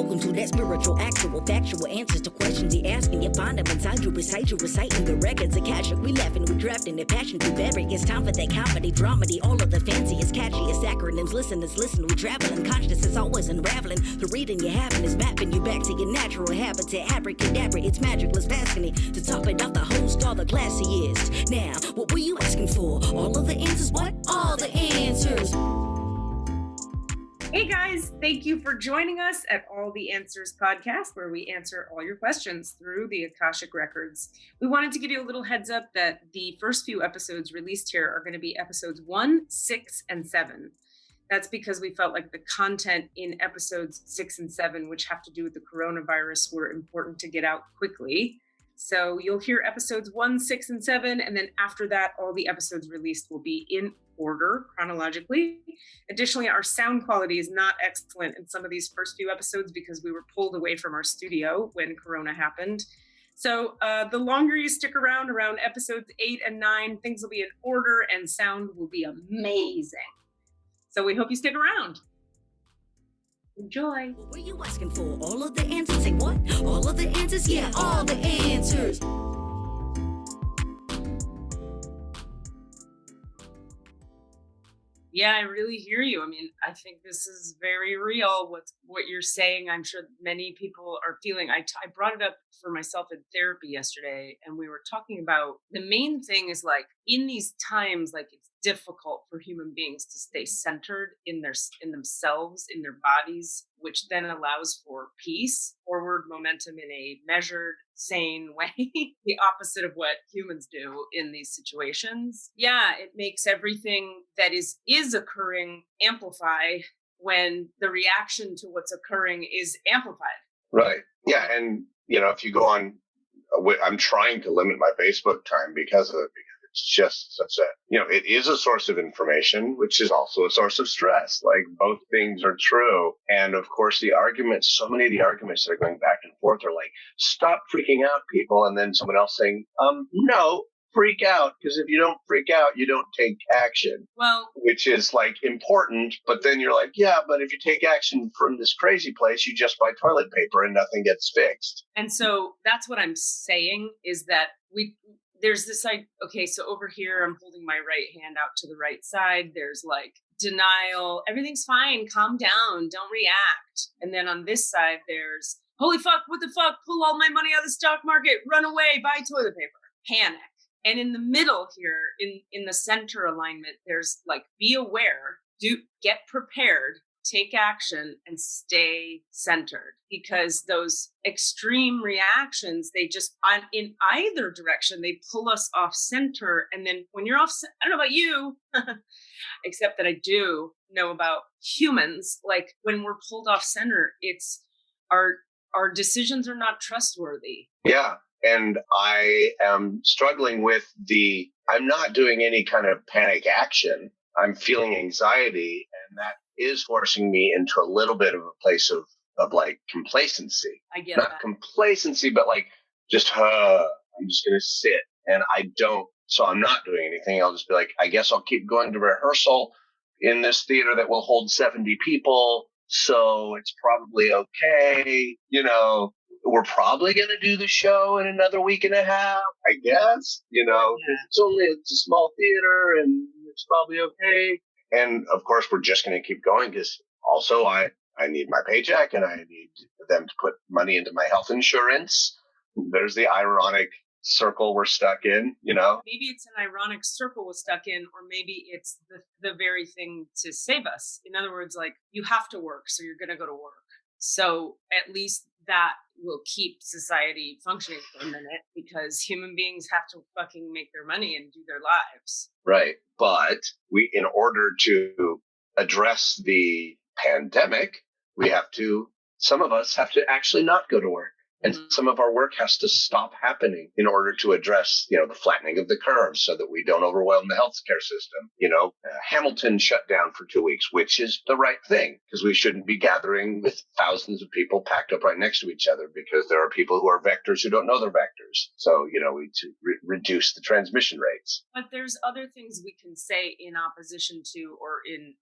Welcome to that spiritual, actual, factual answers to questions you're asking. You find them inside you, recite you, reciting the records. Akashic, we laughing, we drafting the passion to bury. It's time for that comedy, dramedy, all of the fanciest, catchiest acronyms. Listeners, listen, we traveling. Conscious is always unraveling. The reading you're having is mapping you back to your natural habitat. Abracadabra, it's magicless, passing it. To top it off, the host, all the classiest. Now, what were you asking for? All of the answers? What? All the answers. Hey guys, thank you for joining us at All the Answers podcast, where we answer all your questions through the Akashic Records. We wanted to give you a little heads up that the first few episodes released here are going to be episodes 1, 6, and 7. That's because we felt like the content in episodes 6 and 7, which have to do with the coronavirus, were important to get out quickly. So you'll hear episodes 1, 6, and 7, and then after that, all the episodes released will be in order chronologically. Additionally, our sound quality is not excellent in some of these first few episodes because we were pulled away from our studio when Corona happened. So the longer you stick around episodes 8 and 9, things will be in order and sound will be amazing. So we hope you stick around. Enjoy. What were you asking for? All of the answers? Say what? All of the answers? Yeah, all the answers. Yeah, I really hear you. I mean, I think this is very real. What you're saying, I'm sure many people are feeling. I brought it up for myself in therapy yesterday, and we were talking about the main thing is like in these times, like it's difficult for human beings to stay centered in themselves, in their bodies, which then allows for peace, forward momentum in a measured, sane way, the opposite of what humans do in these situations. Yeah, it makes everything that is occurring amplify when the reaction to what's occurring is amplified. Right. Yeah. And, if you go on, I'm trying to limit my Facebook time because of it, because it's just such it is a source of information, which is also a source of stress. Like both things are true. And of course, so many of the arguments that are going back and forth are like, stop freaking out, people. And then someone else saying, no, freak out, because if you don't freak out, you don't take action. Well, which is like important, but then you're like, yeah, but if you take action from this crazy place, you just buy toilet paper and nothing gets fixed. And so that's what I'm saying is that there's this like, okay, so over here, I'm holding my right hand out to the right side. There's like denial. Everything's fine. Calm down. Don't react. And then on this side, there's, holy fuck, what the fuck? Pull all my money out of the stock market. Run away. Buy toilet paper. Panic. And in the middle here, in the center alignment, there's like, be aware, get prepared, take action, and stay centered. Because those extreme reactions, they just, in either direction, they pull us off center. And then when you're off, I don't know about you, except that I do know about humans, like when we're pulled off center, it's our decisions are not trustworthy. Yeah. And I am struggling with I'm not doing any kind of panic action. I'm feeling anxiety, and that is forcing me into a little bit of a place of like complacency. I get not that. Complacency, but like just, I'm just going to sit, and so I'm not doing anything. I'll just be like, I guess I'll keep going to rehearsal in this theater that will hold 70 people. So it's probably okay. We're probably going to do the show in another week and a half, I guess, it's a small theater and it's probably okay. And of course, we're just going to keep going because also I need my paycheck and I need them to put money into my health insurance. There's the ironic circle we're stuck in, Maybe it's an ironic circle we're stuck in, or maybe it's the very thing to save us. In other words, like you have to work, so you're going to go to work. So at least that will keep society functioning for a minute, because human beings have to fucking make their money and do their lives. Right. But in order to address the pandemic, some of us have to actually not go to work. And some of our work has to stop happening in order to address, the flattening of the curve so that we don't overwhelm the healthcare system. Hamilton shut down for 2 weeks, which is the right thing because we shouldn't be gathering with thousands of people packed up right next to each other because there are people who are vectors who don't know they're vectors. So, we reduce the transmission rates. But there's other things we can say in opposition to or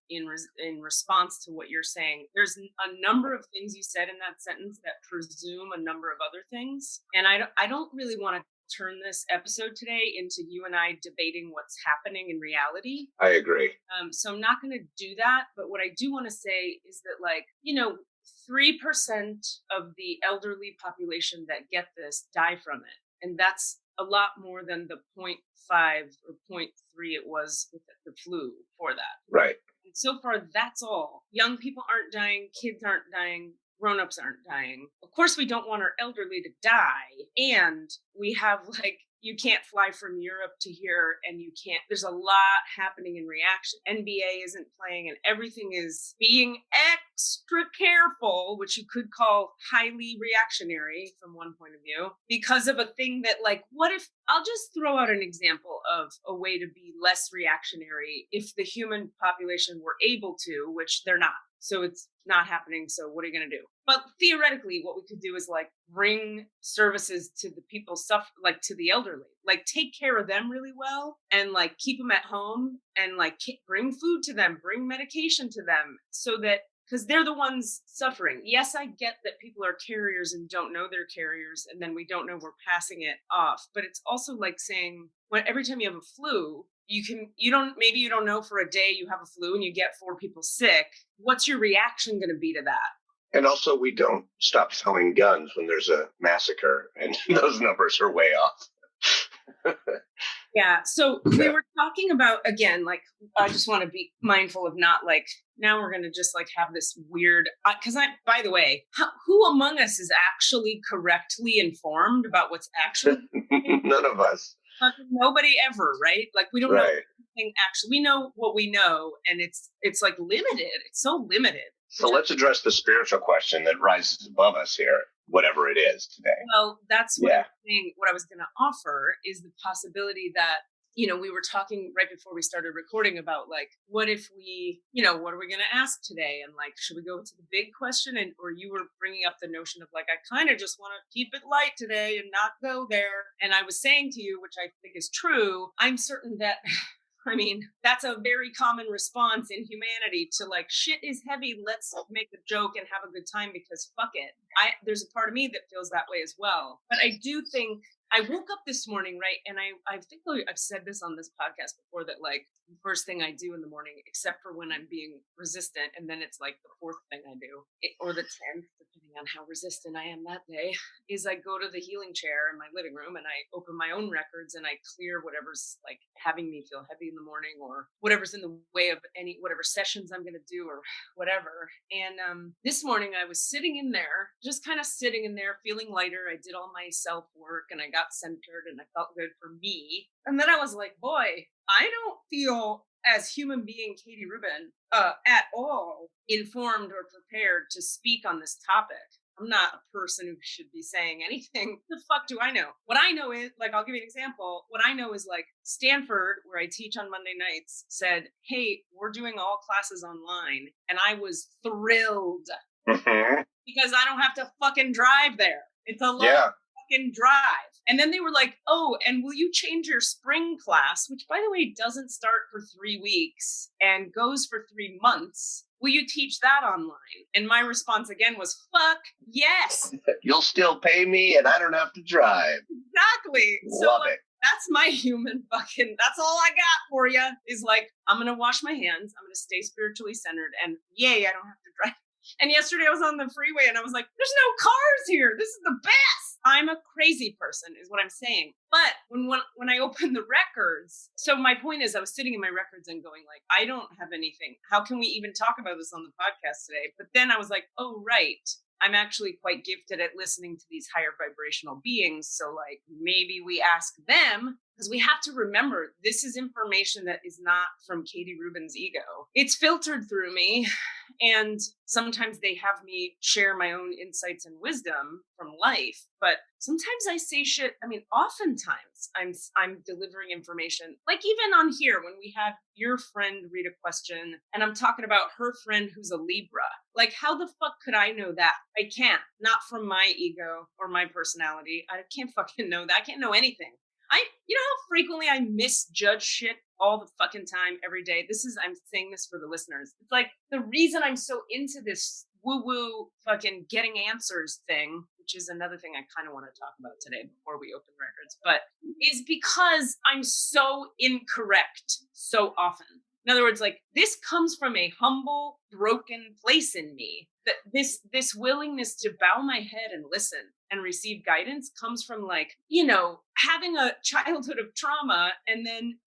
in response to what you're saying. There's a number of things you said in that sentence that presume a number of other things. And I don't really want to turn this episode today into you and I debating what's happening in reality. I agree. So I'm not going to do that. But what I do want to say is that 3% of the elderly population that get this die from it. And that's a lot more than the 0.5 or 0.3 it was with the flu for that. Right. And so far, that's all. Young people aren't dying. Kids aren't dying. Grown-ups aren't dying. Of course, we don't want our elderly to die. And we have you can't fly from Europe to here and there's a lot happening in reaction. NBA isn't playing and everything is being extra careful, which you could call highly reactionary from one point of view, because of a thing that what if, I'll just throw out an example of a way to be less reactionary if the human population were able to, which they're not. So it's not happening. So what are you going to do? But theoretically, what we could do is bring services to the people to the elderly, take care of them really well and keep them at home and bring food to them, bring medication to them so that, because they're the ones suffering. Yes, I get that people are carriers and don't know they're carriers. And then we don't know we're passing it off. But it's also saying every time you have a flu, you don't know for a day you have a flu and you get 4 people sick. What's your reaction going to be to that? And also, we don't stop selling guns when there's a massacre, and those numbers are way off. Yeah. So we were talking about, again, I just want to be mindful of not now we're going to just have this weird, because by the way, who among us is actually correctly informed about what's actually None of us. Nobody ever, right? We don't know anything actually. We know what we know, and it's limited. It's so limited. So let's address the spiritual question that rises above us here, whatever it is today. Well, that's what I'm saying. What I was going to offer is the possibility that, we were talking right before we started recording about what if we, what are we going to ask today? And should we go to the big question? Or you were bringing up the notion of I kind of just want to keep it light today and not go there. And I was saying to you, which I think is true, I'm certain that, that's a very common response in humanity to shit is heavy. Let's make a joke and have a good time because fuck it. There's a part of me that feels that way as well. But I do think I woke up this morning, right? And I think I've said this on this podcast before that the first thing I do in the morning, except for when I'm being resistant, and then it's the fourth thing I do, or the 10th, depending on how resistant I am that day, is I go to the healing chair in my living room and I open my own records and I clear whatever's having me feel heavy in the morning or whatever's in the way of whatever sessions I'm going to do or whatever. And this morning I was sitting in there, just kind of sitting in there, feeling lighter. I did all my self work and I got centered and I felt good for me. And then I was like, boy, I don't feel as human being Katie Rubin at all informed or prepared to speak on this topic. I'm not a person who should be saying anything. The fuck do I know? What I know is, I'll give you an example. What I know is Stanford, where I teach on Monday nights, said, hey, we're doing all classes online. And I was thrilled because I don't have to fucking drive there. It's a long fucking drive. And then they were like, oh, and will you change your spring class, which by the way, doesn't start for 3 weeks and goes for 3 months. Will you teach that online? And my response again was, fuck yes. You'll still pay me and I don't have to drive. Exactly. Love it. That's my human that's all I got for you is I'm going to wash my hands. I'm going to stay spiritually centered and yay, I don't have to drive. And yesterday I was on the freeway and I was like, there's no cars here. This is the best. I'm a crazy person is what I'm saying. But when I opened the records, so my point is I was sitting in my records and going I don't have anything. How can we even talk about this on the podcast today? But then I was like, oh, right. I'm actually quite gifted at listening to these higher vibrational beings. So maybe we ask them, because we have to remember this is information that is not from Katie Rubin's ego. It's filtered through me And sometimes they have me share my own insights and wisdom from life, but sometimes I say shit. I mean, oftentimes I'm delivering information, like even on here when we had your friend read a question and I'm talking about her friend who's a Libra. Like, how the fuck could I know that? I can't, not from my ego or my personality. I can't fucking know that. I can't know anything. You know how frequently I misjudge shit all the fucking time, every day. I'm saying this for the listeners. It's like the reason I'm so into this woo-woo fucking getting answers thing, which is another thing I kind of want to talk about today before we open records, but is because I'm so incorrect so often. In other words, like, this comes from a humble, broken place in me. That this willingness to bow my head and listen and receive guidance comes from, like, you know, having a childhood of trauma and then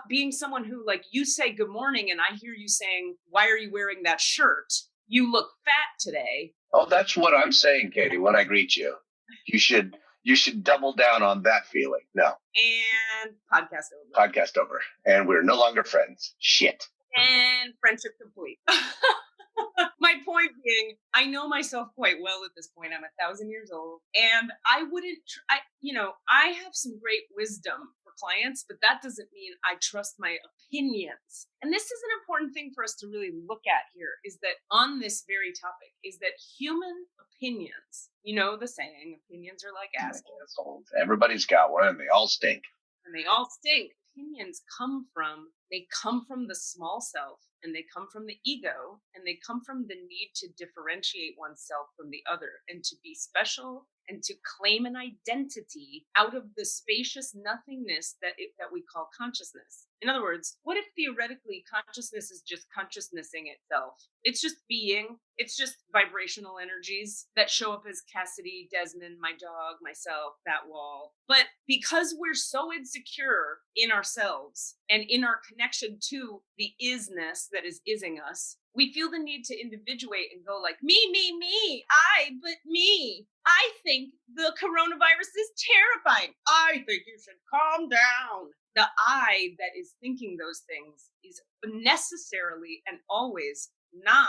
being someone who, like, you say good morning and I hear you saying, why are you wearing that shirt? You look fat today. Oh, that's what I'm saying, Katie, when I greet you. You should double down on that feeling. No. And podcast over. And we're no longer friends. Shit. And friendship complete. My point being, I know myself quite well at this point. I'm 1,000 years old, and I have some great wisdom for clients, but that doesn't mean I trust my opinions. And this is an important thing for us to really look at here, is that on this very topic, is that human opinions, you know the saying, opinions are like assholes. Everybody's got one, and they all stink. And they all stink. Opinions come from the small self, and they come from the ego, and they come from the need to differentiate oneself from the other and to be special and to claim an identity out of the spacious nothingness that we call consciousness. In other words, what if theoretically consciousness is just consciousnessing itself? It's just being. It's just vibrational energies that show up as Cassidy, Desmond, my dog, myself, that wall. But because we're so insecure in ourselves and in our connection to the isness that is ising us, we feel the need to individuate and go like, me, but me. I think the coronavirus is terrifying. I think you should calm down. The I that is thinking those things is necessarily and always not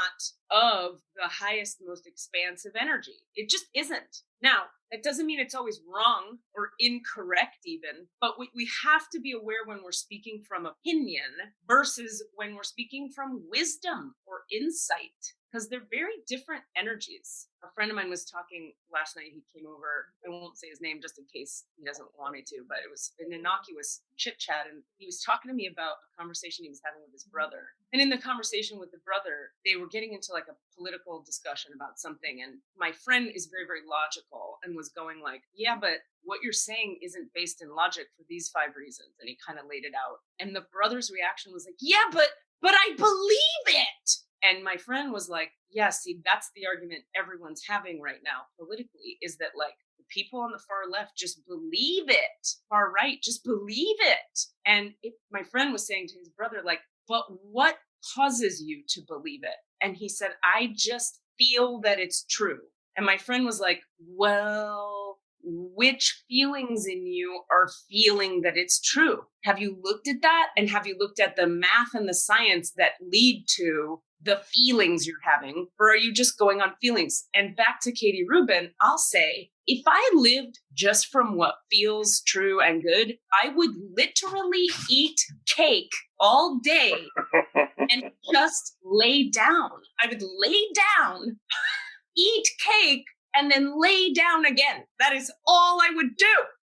of the highest, most expansive energy. It just isn't. Now, that doesn't mean it's always wrong or incorrect even, but we have to be aware when we're speaking from opinion versus when we're speaking from wisdom or insight, because they're very different energies. A friend of mine was talking last night. He came over. I won't say his name just in case he doesn't want me to, but it was an innocuous chit chat. And he was talking to me about a conversation he was having with his brother. And in the conversation with the brother, they were getting into like a political discussion about something. And my friend is very, very logical and was going like, yeah, but what you're saying isn't based in logic for these 5 reasons. And he kind of laid it out. And the brother's reaction was like, yeah, but I believe it. And my friend was like, yeah, see, that's the argument everyone's having right now politically, is that like the people on the far left just believe it. Far right just believe it. And my friend was saying to his brother, like, but what causes you to believe it? And he said, I just feel that it's true. And my friend was like, well, which feelings in you are feeling that it's true? Have you looked at that? And have you looked at the math and the science that lead to the feelings you're having? Or are you just going on feelings? And back to Katie Rubin, I'll say, if I lived just from what feels true and good, I would literally eat cake all day and just lay down. I would lay down, eat cake, and then lay down again. That is all I would do.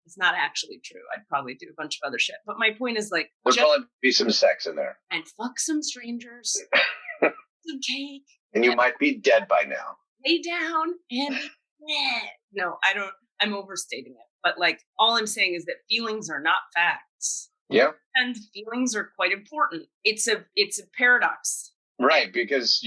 It's not actually true. I'd probably do a bunch of other shit. But my point is, like, there'd probably be some sex in there. And fuck some strangers. Some cake. And you might be dead by now. Lay down and no, I don't. I'm overstating it. But like, all I'm saying is that feelings are not facts. Yeah. And feelings are quite important. It's a paradox. Right, because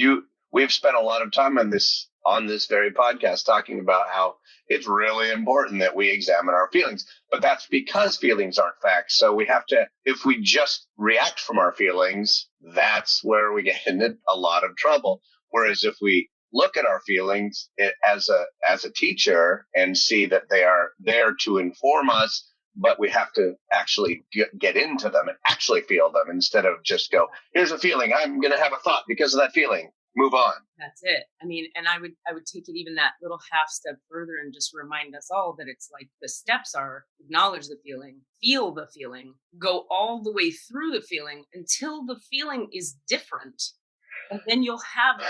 we've spent a lot of time on this very podcast talking about how it's really important that we examine our feelings. But that's because feelings aren't facts. So we have to, if we just react from our feelings, that's where we get into a lot of trouble. Whereas if we look at our feelings as a teacher and see that they are there to inform us, but we have to actually get into them and actually feel them instead of just go, here's a feeling, I'm going to have a thought because of that feeling. move on. That's it. I mean, and I would take it even that little half step further and just remind us all that it's like the steps are acknowledge the feeling, feel the feeling, go all the way through the feeling until the feeling is different. And then you'll have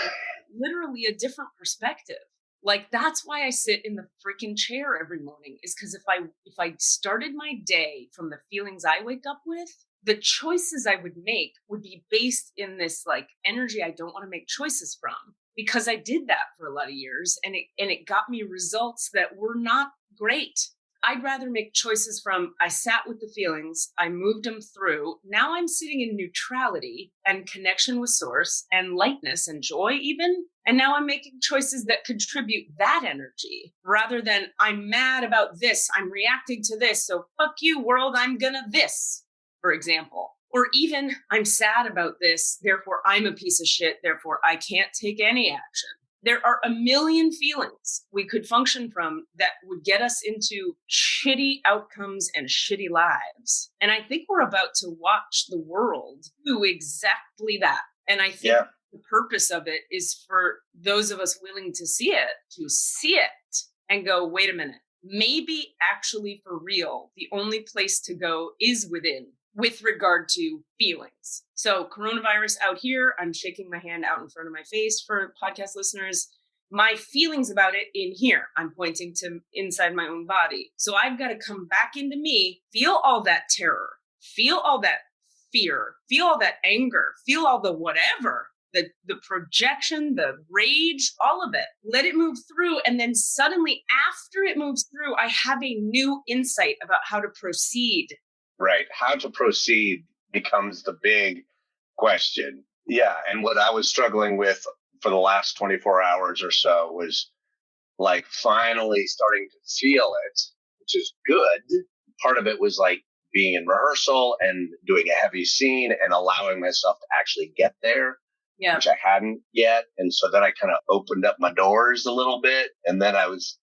literally a different perspective. Like that's why I sit in the freaking chair every morning, is because if I started my day from the feelings I wake up with, the choices I would make would be based in this like energy I don't want to make choices from, because I did that for a lot of years and it got me results that were not great. I'd rather make choices from I sat with the feelings, I moved them through. Now I'm sitting in neutrality and connection with source and lightness and joy even. And now I'm making choices that contribute that energy rather than I'm mad about this, I'm reacting to this. So fuck you, world, I'm gonna this, for example. Or even I'm sad about this, therefore I'm a piece of shit, therefore I can't take any action. There are a million feelings we could function from that would get us into shitty outcomes and shitty lives. And I think we're about to watch the world do exactly that. And I think the purpose of it is for those of us willing to see it and go, wait a minute, maybe actually for real, the only place to go is within, with regard to feelings. So coronavirus out here, I'm shaking my hand out in front of my face for podcast listeners. My feelings about it in here, I'm pointing to inside my own body. So I've got to come back into me, feel all that terror, feel all that fear, feel all that anger, feel all the whatever, the projection, the rage, all of it. Let it move through. And then suddenly after it moves through, I have a new insight about how to proceed. Right. How to proceed becomes the big question. Yeah. And what I was struggling with for the last 24 hours or so was like finally starting to feel it, which is good. Part of it was like being in rehearsal and doing a heavy scene and allowing myself to actually get there, which I hadn't yet. And so then I kind of opened up my doors a little bit. And then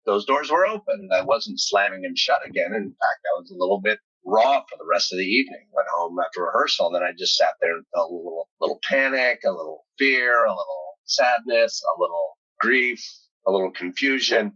those doors were open. I wasn't slamming them shut again. In fact, I was a little bit raw for the rest of the evening. Went home after rehearsal, and then I just sat there and felt a little panic, a little fear, a little sadness, a little grief, a little confusion,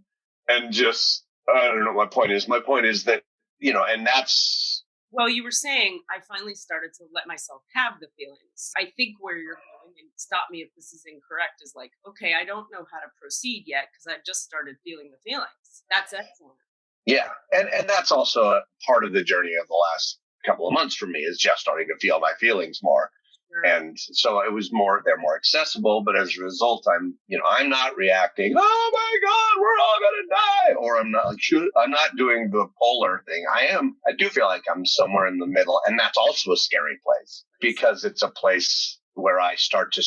and just I don't know what my point is. My point is that and that's well, you were saying I finally started to let myself have the feelings. I think where you're going, and stop me if this is incorrect, is like, okay, I don't know how to proceed yet because I just started feeling the feelings. That's excellent. Yeah. And that's also a part of the journey of the last couple of months for me, is just starting to feel my feelings more. Sure. And so it was they're more accessible, but as a result, I'm not reacting, oh my God, we're all going to die. Or I'm not doing the polar thing. I do feel like I'm somewhere in the middle. And that's also a scary place because it's a place where I start to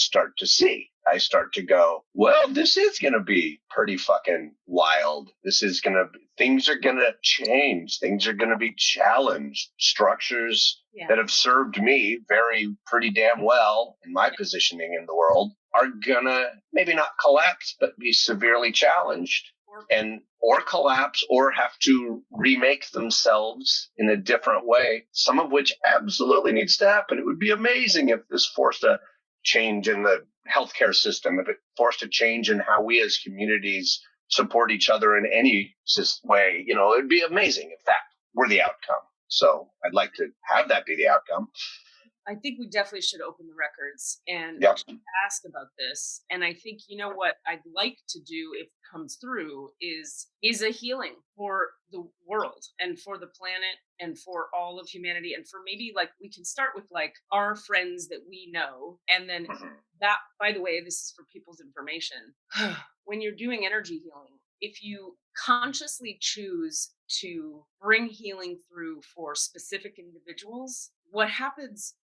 see. I start to go, well, this is going to be pretty fucking wild. Things are going to change. Things are going to be challenged. Structures that have served me pretty damn well in my positioning in the world are going to maybe not collapse, but be severely challenged or collapse or have to remake themselves in a different way, some of which absolutely needs to happen. It would be amazing if this forced a change in the healthcare system, if it forced a change in how we as communities support each other in any way. It'd be amazing if that were the outcome. So I'd like to have that be the outcome. I think we definitely should open the records and ask about this. And I think, what I'd like to do, if it comes through, is a healing for the world and for the planet and for all of humanity. And for maybe we can start with our friends that we know. And then that, by the way, this is for people's information. When you're doing energy healing, if you consciously choose to bring healing through for specific individuals, what happens,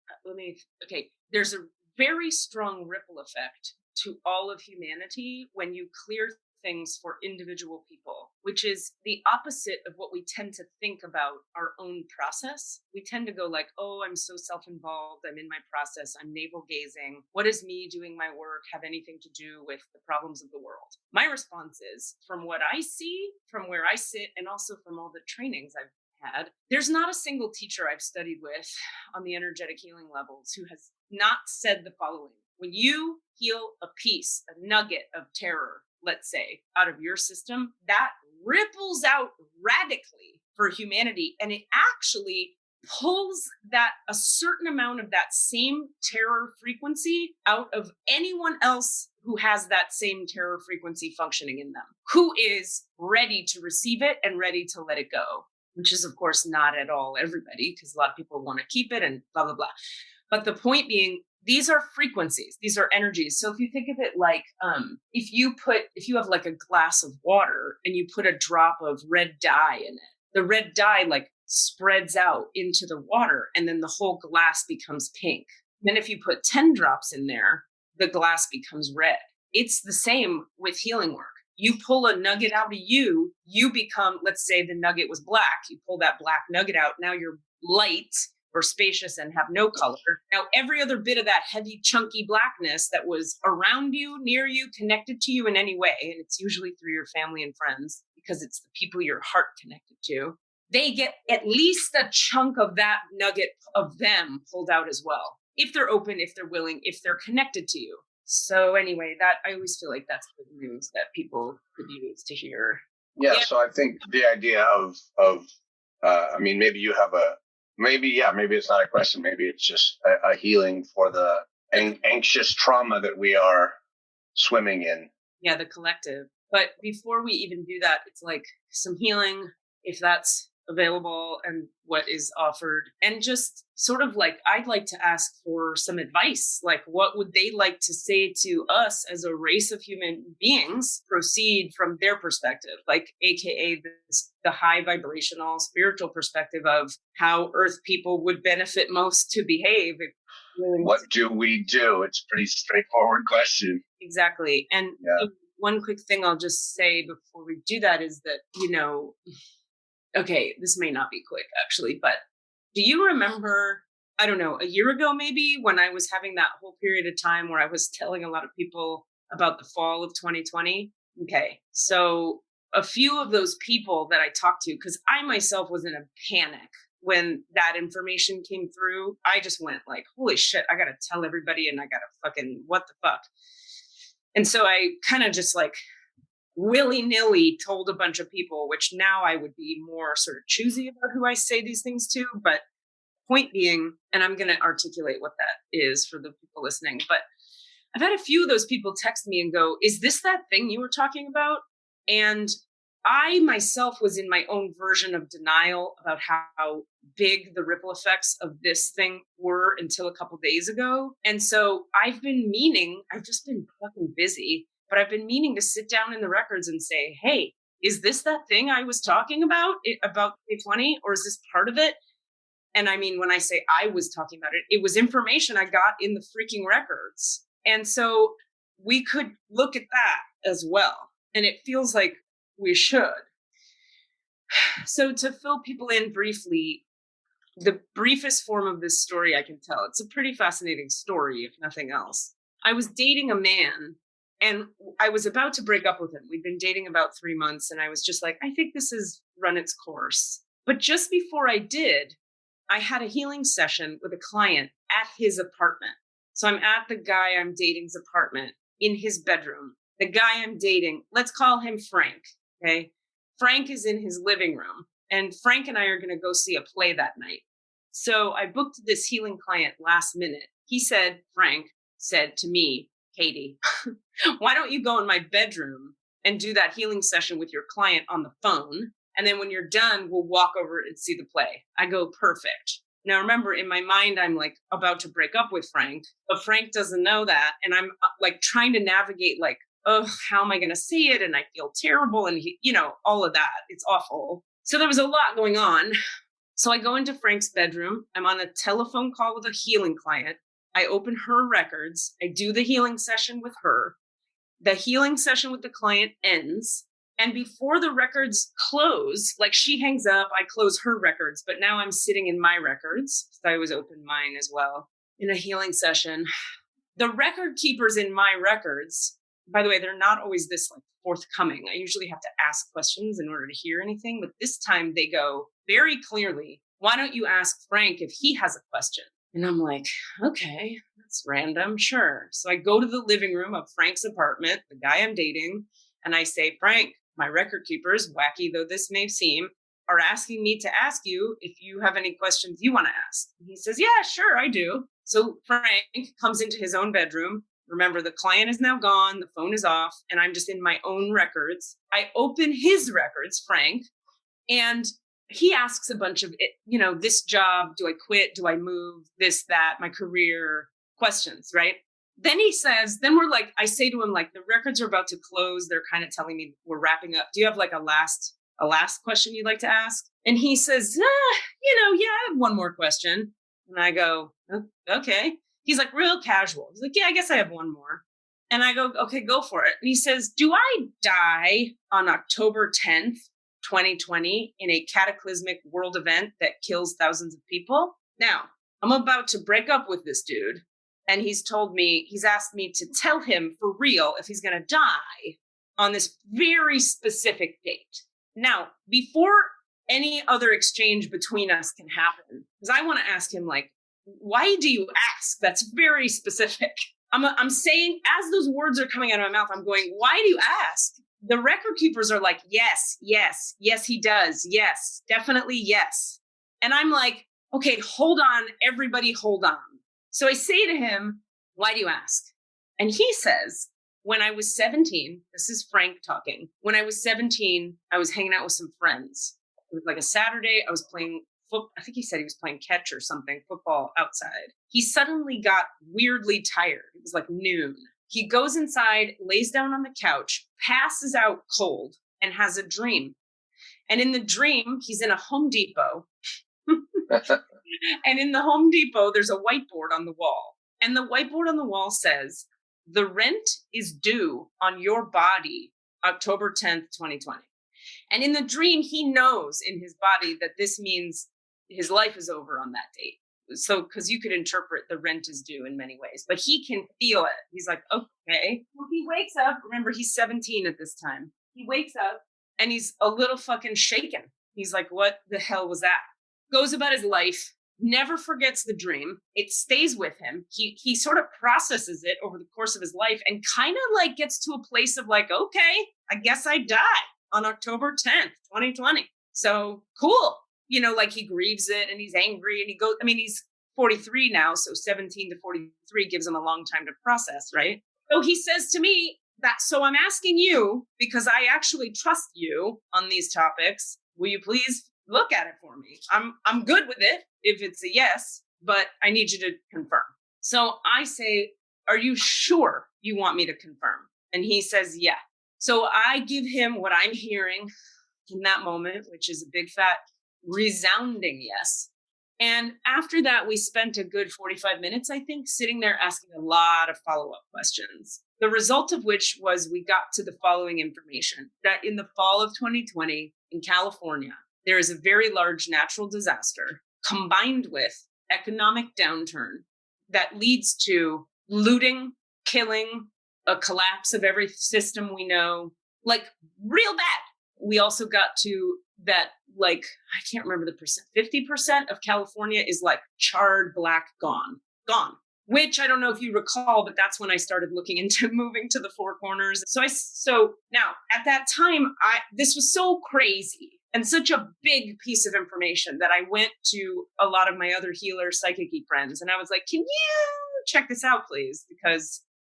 there's a very strong ripple effect to all of humanity when you clear things for individual people, which is the opposite of what we tend to think about our own process. We tend to go oh, I'm so self-involved, I'm in my process, I'm navel gazing. What does me doing my work have anything to do with the problems of the world? My response is, from what I see, from where I sit, and also from all the trainings I've had, there's not a single teacher I've studied with on the energetic healing levels who has not said the following. when you heal a piece, a nugget of terror, let's say, out of your system, that ripples out radically for humanity. And it actually pulls that a certain amount of that same terror frequency out of anyone else who has that same terror frequency functioning in them, who is ready to receive it and ready to let it go, which is, of course, not at all everybody, because a lot of people want to keep it and blah, blah, blah. But the point being, these are frequencies, these are energies. So if you think of it like, if you have like a glass of water and you put a drop of red dye in it, the red dye like spreads out into the water and then the whole glass becomes pink. Then if you put 10 drops in there, the glass becomes red. It's the same with healing work. You pull a nugget out of you, you become, let's say the nugget was black, you pull that black nugget out, now you're light or spacious and have no color. Now, every other bit of that heavy, chunky blackness that was around you, near you, connected to you in any way, and it's usually through your family and friends, because it's the people your heart connected to, they get at least a chunk of that nugget of them pulled out as well. If they're open, if they're willing, if they're connected to you. So anyway, that I always feel like that's good news that people could use to hear. Yeah. So I think the idea of I mean, maybe you have maybe it's not a question. Maybe it's just a healing for the anxious trauma that we are swimming in. Yeah, the collective. But before we even do that, it's like some healing, if that's available and what is offered. And just sort of like, I'd like to ask for some advice. Like, what would they like to say to us as a race of human beings, proceed from their perspective, like AKA the high vibrational spiritual perspective of how Earth people would benefit most to behave. What do we do? It's a pretty straightforward question. Exactly. And one quick thing I'll just say before we do that is that, okay, this may not be quick actually, but do you remember, I don't know, a year ago maybe, when I was having that whole period of time where I was telling a lot of people about the fall of 2020? Okay, so a few of those people that I talked to, because I myself was in a panic when that information came through, I just went like, holy shit, I got to tell everybody and I got to fucking, what the fuck? And so I kind of just like willy-nilly told a bunch of people, which now I would be more sort of choosy about who I say these things to. But point being, and I'm going to articulate what that is for the people listening, but I've had a few of those people text me and go, is this that thing you were talking about? And I myself was in my own version of denial about how big the ripple effects of this thing were until a couple days ago. And so I've just been fucking busy, but I've been meaning to sit down in the records and say, hey, is this that thing I was talking about 2020, or is this part of it? And I mean, when I say I was talking about it, it was information I got in the freaking records. And so we could look at that as well. And it feels like we should. So to fill people in briefly, the briefest form of this story I can tell, it's a pretty fascinating story, if nothing else. I was dating a man and I was about to break up with him. We'd been dating about 3 months and I was just like, I think this has run its course. But just before I did, I had a healing session with a client at his apartment. So I'm at the guy I'm dating's apartment in his bedroom. The guy I'm dating, let's call him Frank. Okay. Frank is in his living room and Frank and I are going to go see a play that night. So I booked this healing client last minute. Frank said to me, Katie, why don't you go in my bedroom and do that healing session with your client on the phone? And then when you're done, we'll walk over and see the play. I go, perfect. Now, remember, in my mind, I'm like about to break up with Frank, but Frank doesn't know that. And I'm like trying to navigate like, oh, how am I going to say it? And I feel terrible. And all of that. It's awful. So there was a lot going on. So I go into Frank's bedroom. I'm on a telephone call with a healing client. I open her records. I do the healing session with her. The healing session with the client ends. And before the records close, like she hangs up, I close her records. But now I'm sitting in my records. So I always open mine as well in a healing session. The record keepers in my records, by the way, they're not always this like forthcoming. I usually have to ask questions in order to hear anything. But this time they go very clearly, why don't you ask Frank if he has a question? And I'm like, okay, that's random. Sure. So I go to the living room of Frank's apartment, the guy I'm dating, and I say, Frank, my record keepers, wacky though this may seem, are asking me to ask you if you have any questions you want to ask. And he says, yeah, sure, I do. So Frank comes into his own bedroom. Remember, the client is now gone, the phone is off, and I'm just in my own records. I open his records, Frank, and he asks a bunch of, this job, do I quit? Do I move? This, that, my career questions, right? Then he says, I say to him, like, the records are about to close. They're kind of telling me we're wrapping up. Do you have like a last question you'd like to ask? And he says, yeah, I have one more question. And I go, okay. He's like real casual. He's like, yeah, I guess I have one more. And I go, okay, go for it. And he says, do I die on October 10th, 2020 in a cataclysmic world event that kills thousands of people? Now, I'm about to break up with this dude. And he's asked me to tell him for real if he's going to die on this very specific date. Now, before any other exchange between us can happen, because I want to ask him, like, why do you ask? That's very specific. I'm saying, as those words are coming out of my mouth, I'm going, why do you ask? The record keepers are like, yes, he does. Yes, definitely yes. And I'm like, okay, hold on, everybody, hold on. So I say to him, why do you ask? And he says, when I was 17, this is Frank talking. When I was 17, I was hanging out with some friends. It was like a Saturday. I was playing football. I think he said he was playing catch or something, football outside. He suddenly got weirdly tired. It was like noon. He goes inside, lays down on the couch, passes out cold, and has a dream. And in the dream, he's in a Home Depot. And in the Home Depot, there's a whiteboard on the wall. And the whiteboard on the wall says, the rent is due on your body October 10th, 2020. And in the dream, he knows in his body that this means his life is over on that date. So, because you could interpret the rent is due in many ways, but he can feel it. He's like, okay. Well, he wakes up. Remember, he's 17 at this time. He wakes up and he's a little fucking shaken. He's like, what the hell was that? Goes about his life, never forgets the dream. It stays with him. He sort of processes it over the course of his life and kind of like gets to a place of like, okay, I guess I die on October 10th, 2020. So cool. Like he grieves it and he's angry and he goes, he's 43 now. So 17 to 43 gives him a long time to process, right? So he says to me so I'm asking you, because I actually trust you on these topics. Will you please look at it for me? I'm good with it if it's a yes, but I need you to confirm. So I say, are you sure you want me to confirm? And he says, yeah. So I give him what I'm hearing in that moment, which is a big fat resounding yes. And after that, we spent a good 45 minutes, I think, sitting there asking a lot of follow-up questions. The result of which was we got to the following information, that in the fall of 2020 in California, there is a very large natural disaster combined with economic downturn that leads to looting, killing, a collapse of every system we know, like real bad. We also got to that, like, I can't remember the percent, 50% of California is like charred, black, gone, which I don't know if you recall, but that's when I started looking into moving to the Four Corners. So now at that time, this was so crazy and such a big piece of information that I went to a lot of my other healer psychic-y friends. And I was like, can you check this out, please?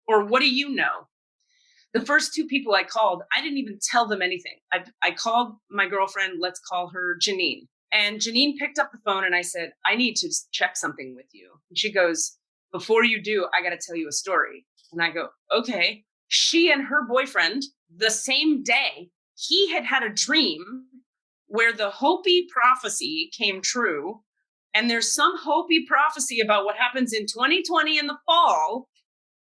Or what do you know? The first two people I called, I didn't even tell them anything. I called my girlfriend, let's call her Janine. And Janine picked up the phone and I said, I need to check something with you. And she goes, before you do, I got to tell you a story. And I go, okay. She and her boyfriend, the same day, he had a dream where the Hopi prophecy came true. And there's some Hopi prophecy about what happens in 2020 in the fall,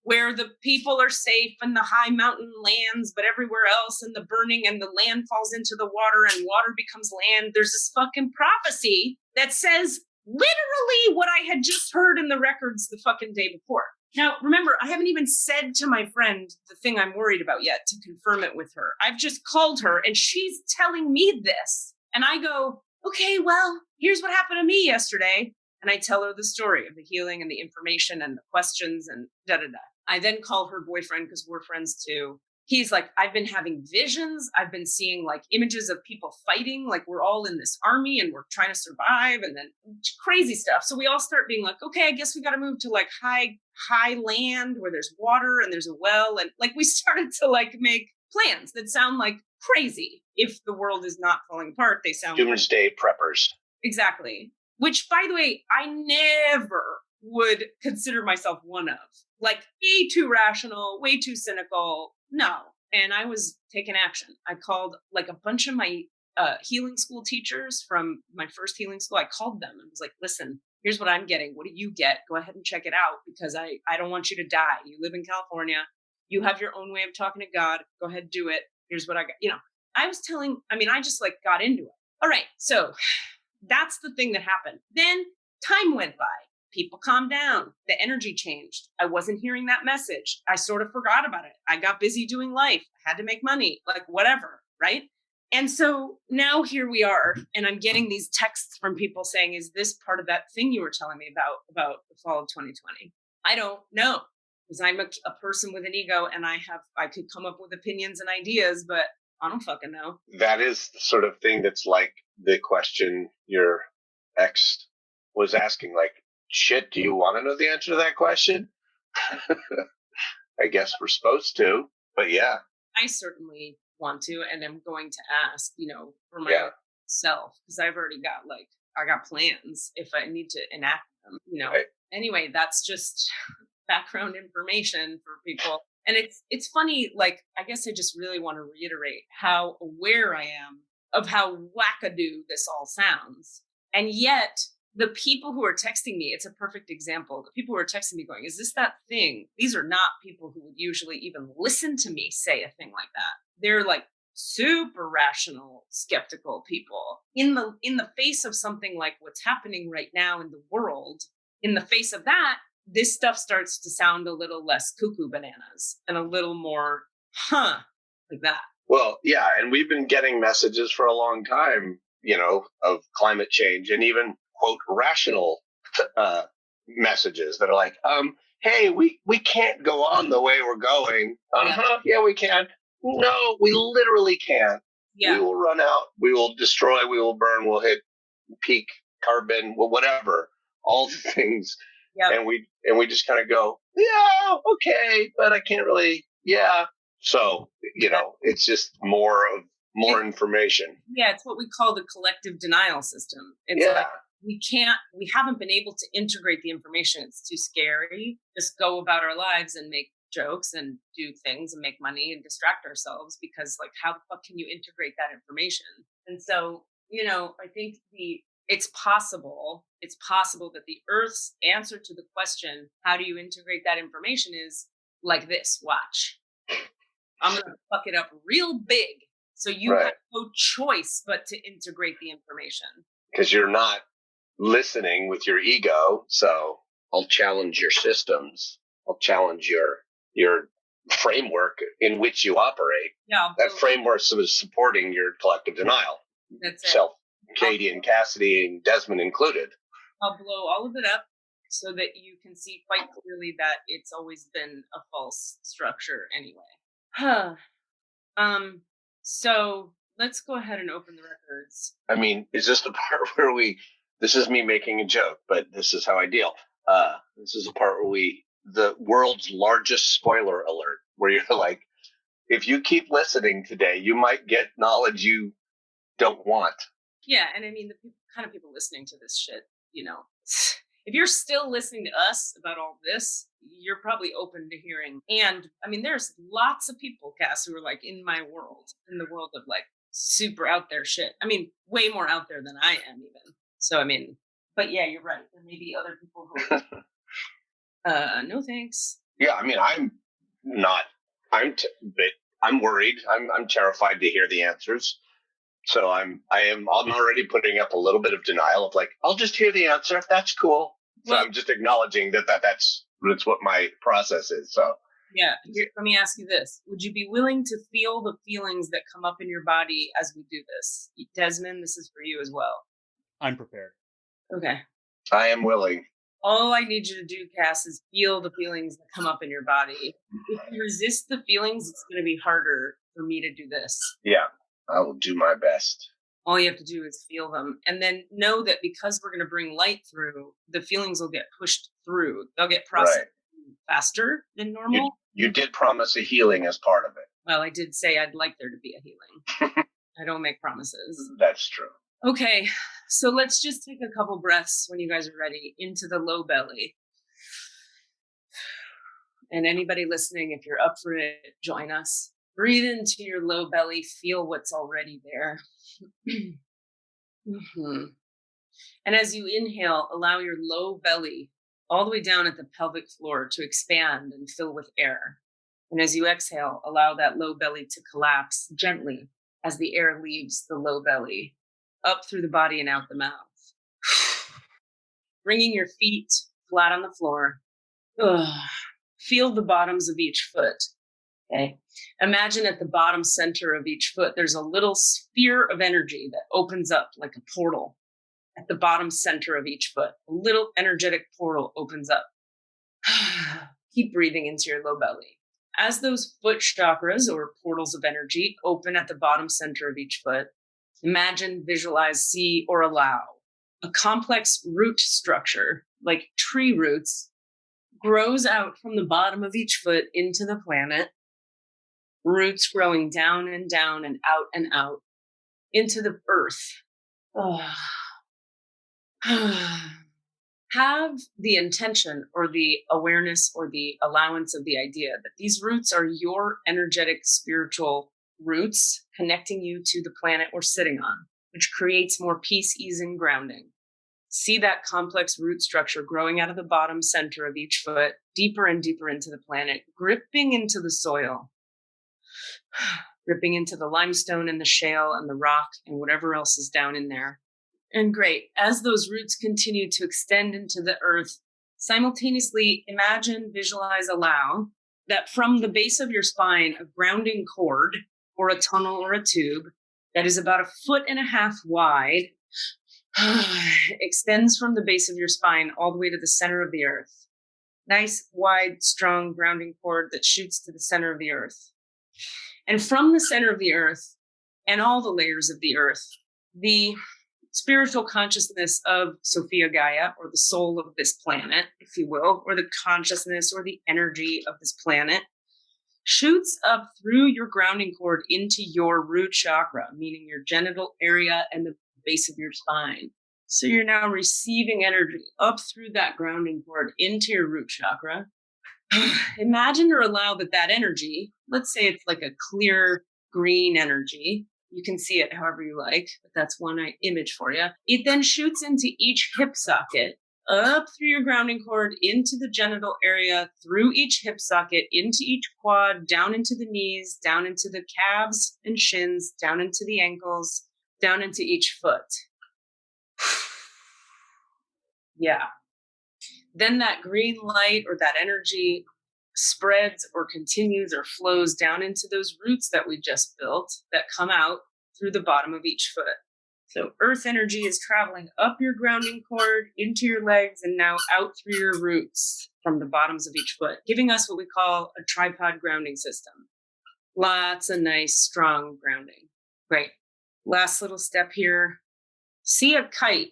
where the people are safe and the high mountain lands, but everywhere else and the burning and the land falls into the water and water becomes land. There's this fucking prophecy that says literally what I had just heard in the records the fucking day before. Now, remember, I haven't even said to my friend the thing I'm worried about yet to confirm it with her. I've just called her and she's telling me this. And I go, okay, well, here's what happened to me yesterday. And I tell her the story of the healing and the information and the questions and da-da-da. I then call her boyfriend because we're friends too. He's like, I've been having visions. I've been seeing like images of people fighting, like we're all in this army and we're trying to survive, and then crazy stuff. So we all start being like, okay, I guess we got to move to like high land where there's water and there's a well. And like we started to like make plans that sound like crazy. If the world is not falling apart, they sound doomsday preppers. Exactly. Which, by the way, I never would consider myself one of. Like, way too rational, way too cynical. No. And I was taking action. I called like a bunch of my healing school teachers from my first healing school. I called them and was like, listen, here's what I'm getting. What do you get? Go ahead and check it out, because I don't want you to die. You live in California. You have your own way of talking to God. Go ahead, do it. Here's what I got. I just like got into it. All right. So that's the thing that happened. Then time went by. People calmed down. The energy changed. I wasn't hearing that message. I sort of forgot about it. I got busy doing life. I had to make money, like whatever, right? And so now here we are, and I'm getting these texts from people saying, is this part of that thing you were telling me about the fall of 2020? I don't know, because I'm a person with an ego, and I could come up with opinions and ideas, but I don't fucking know. That is the sort of thing that's like the question your ex was asking, like, shit, do you want to know the answer to that question? I guess we're supposed to, but yeah. I certainly want to, and I'm going to ask, for myself, because I've already got I got plans if I need to enact them, Right. Anyway, that's just background information for people. And it's funny, I guess I just really want to reiterate how aware I am of how wackadoo this all sounds. And yet the people who are texting me, it's a perfect example. The people who are texting me going, is this that thing? These are not people who would usually even listen to me say a thing like that. They're like super rational, skeptical people. In the face of something like what's happening right now in the world, in the face of that, this stuff starts to sound a little less cuckoo bananas and a little more, like that. Well, yeah. And we've been getting messages for a long time, of climate change, and even, quote, rational messages that are like, hey, we can't go on the way we're going. Yeah, we can. No, we literally can't. Yeah. We will run out. We will destroy. We will burn. We'll hit peak carbon, whatever, all the things. Yep. And we just kind of go, yeah, okay, but I can't really, yeah. So, it's just more information. Yeah, it's what we call the collective denial system. It's like we haven't been able to integrate the information. It's too scary. Just go about our lives and make jokes and do things and make money and distract ourselves, because how the fuck can you integrate that information? And so, I think it's possible that the Earth's answer to the question, how do you integrate that information, is like this. Watch. I'm going to fuck it up real big. So you have no choice but to integrate the information. Because you're not listening with your ego. So I'll challenge your systems. I'll challenge your framework in which you operate. Yeah. That framework is supporting your collective denial. That's it. Katie and Cassidy and Desmond included. I'll blow all of it up so that you can see quite clearly that it's always been a false structure anyway. So let's go ahead and open the records. I mean, is this the part where this is me making a joke, but this is how I deal. This is the part where the world's largest spoiler alert, where you're like, if you keep listening today, you might get knowledge you don't want. Yeah, and I mean, the kind of people listening to this shit, if you're still listening to us about all this, you're probably open to hearing. And I mean, there's lots of people, Cass, who are in my world, in the world of super out there shit. I mean, way more out there than I am even. So, I mean, but yeah, you're right. There may be other people who, no thanks. Yeah, I mean, I'm worried. I'm terrified to hear the answers. So I'm already putting up a little bit of denial of I'll just hear the answer. That's cool. So I'm just acknowledging that's what my process is. So yeah, let me ask you this: would you be willing to feel the feelings that come up in your body as we do this? Desmond, this is for you as well. I'm prepared. Okay. I am willing. All I need you to do, Cass, is feel the feelings that come up in your body. If you resist the feelings, it's going to be harder for me to do this. Yeah, I will do my best. All you have to do is feel them. And then know that because we're going to bring light through, the feelings will get pushed through. They'll get processed faster than normal. You did promise a healing as part of it. Well, I did say I'd like there to be a healing. I don't make promises. That's true. Okay, so let's just take a couple breaths when you guys are ready into the low belly. And anybody listening, if you're up for it, join us. Breathe into your low belly. Feel what's already there. Mm-hmm. And as you inhale, allow your low belly all the way down at the pelvic floor to expand and fill with air. And as you exhale, allow that low belly to collapse gently as the air leaves the low belly, up through the body and out the mouth. Bringing your feet flat on the floor. Feel the bottoms of each foot. Okay. Imagine at the bottom center of each foot, there's a little sphere of energy that opens up like a portal at the bottom center of each foot. A little energetic portal opens up. Keep breathing into your low belly. As those foot chakras or portals of energy open at the bottom center of each foot, imagine, visualize, see, or allow a complex root structure like tree roots grows out from the bottom of each foot into the planet, roots growing down and out into the earth. Have the intention or the awareness or the allowance of the idea that these roots are your energetic spiritual roots connecting you to the planet we're sitting on, which creates more peace, ease, and grounding. See that complex root structure growing out of the bottom center of each foot, deeper and deeper into the planet, gripping into the soil, gripping into the limestone and the shale and the rock and whatever else is down in there. And great, as those roots continue to extend into the earth, simultaneously imagine, visualize, allow that from the base of your spine, a grounding cord or a tunnel or a tube that is about 1.5 feet wide extends from the base of your spine all the way to the center of the earth. Nice, wide, strong grounding cord that shoots to the center of the earth. And from the center of the earth and all the layers of the earth, the spiritual consciousness of Sophia Gaia, or the soul of this planet, if you will, or the consciousness or the energy of this planet, shoots up through your grounding cord into your root chakra, meaning your genital area and the base of your spine. So you're now receiving energy up through that grounding cord into your root chakra. Imagine or allow that energy, let's say it's like a clear green energy. You can see it however you like, but that's one image for you. It then shoots into each hip socket, up through your grounding cord, into the genital area, through each hip socket, into each quad, down into the knees, down into the calves and shins, down into the ankles, down into each foot. Yeah. Then that green light or that energy spreads or continues or flows down into those roots that we just built that come out through the bottom of each foot. So earth energy is traveling up your grounding cord, into your legs, and now out through your roots from the bottoms of each foot, giving us what we call a tripod grounding system. Lots of nice, strong grounding. Great. Last little step here. See a kite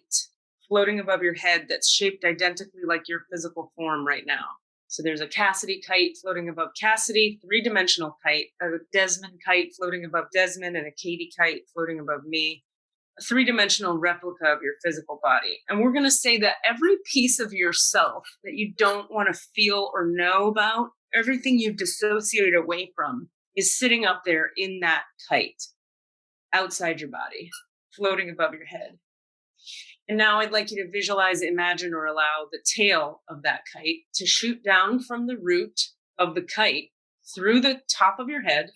floating above your head that's shaped identically like your physical form right now. So there's a Cassidy kite floating above Cassidy, 3-dimensional kite, a Desmond kite floating above Desmond, and a Katie kite floating above me, a 3-dimensional replica of your physical body. And we're going to say that every piece of yourself that you don't want to feel or know about, everything you dissociate away from, is sitting up there in that kite, outside your body, floating above your head. And now I'd like you to visualize, imagine, or allow the tail of that kite to shoot down from the root of the kite through the top of your head,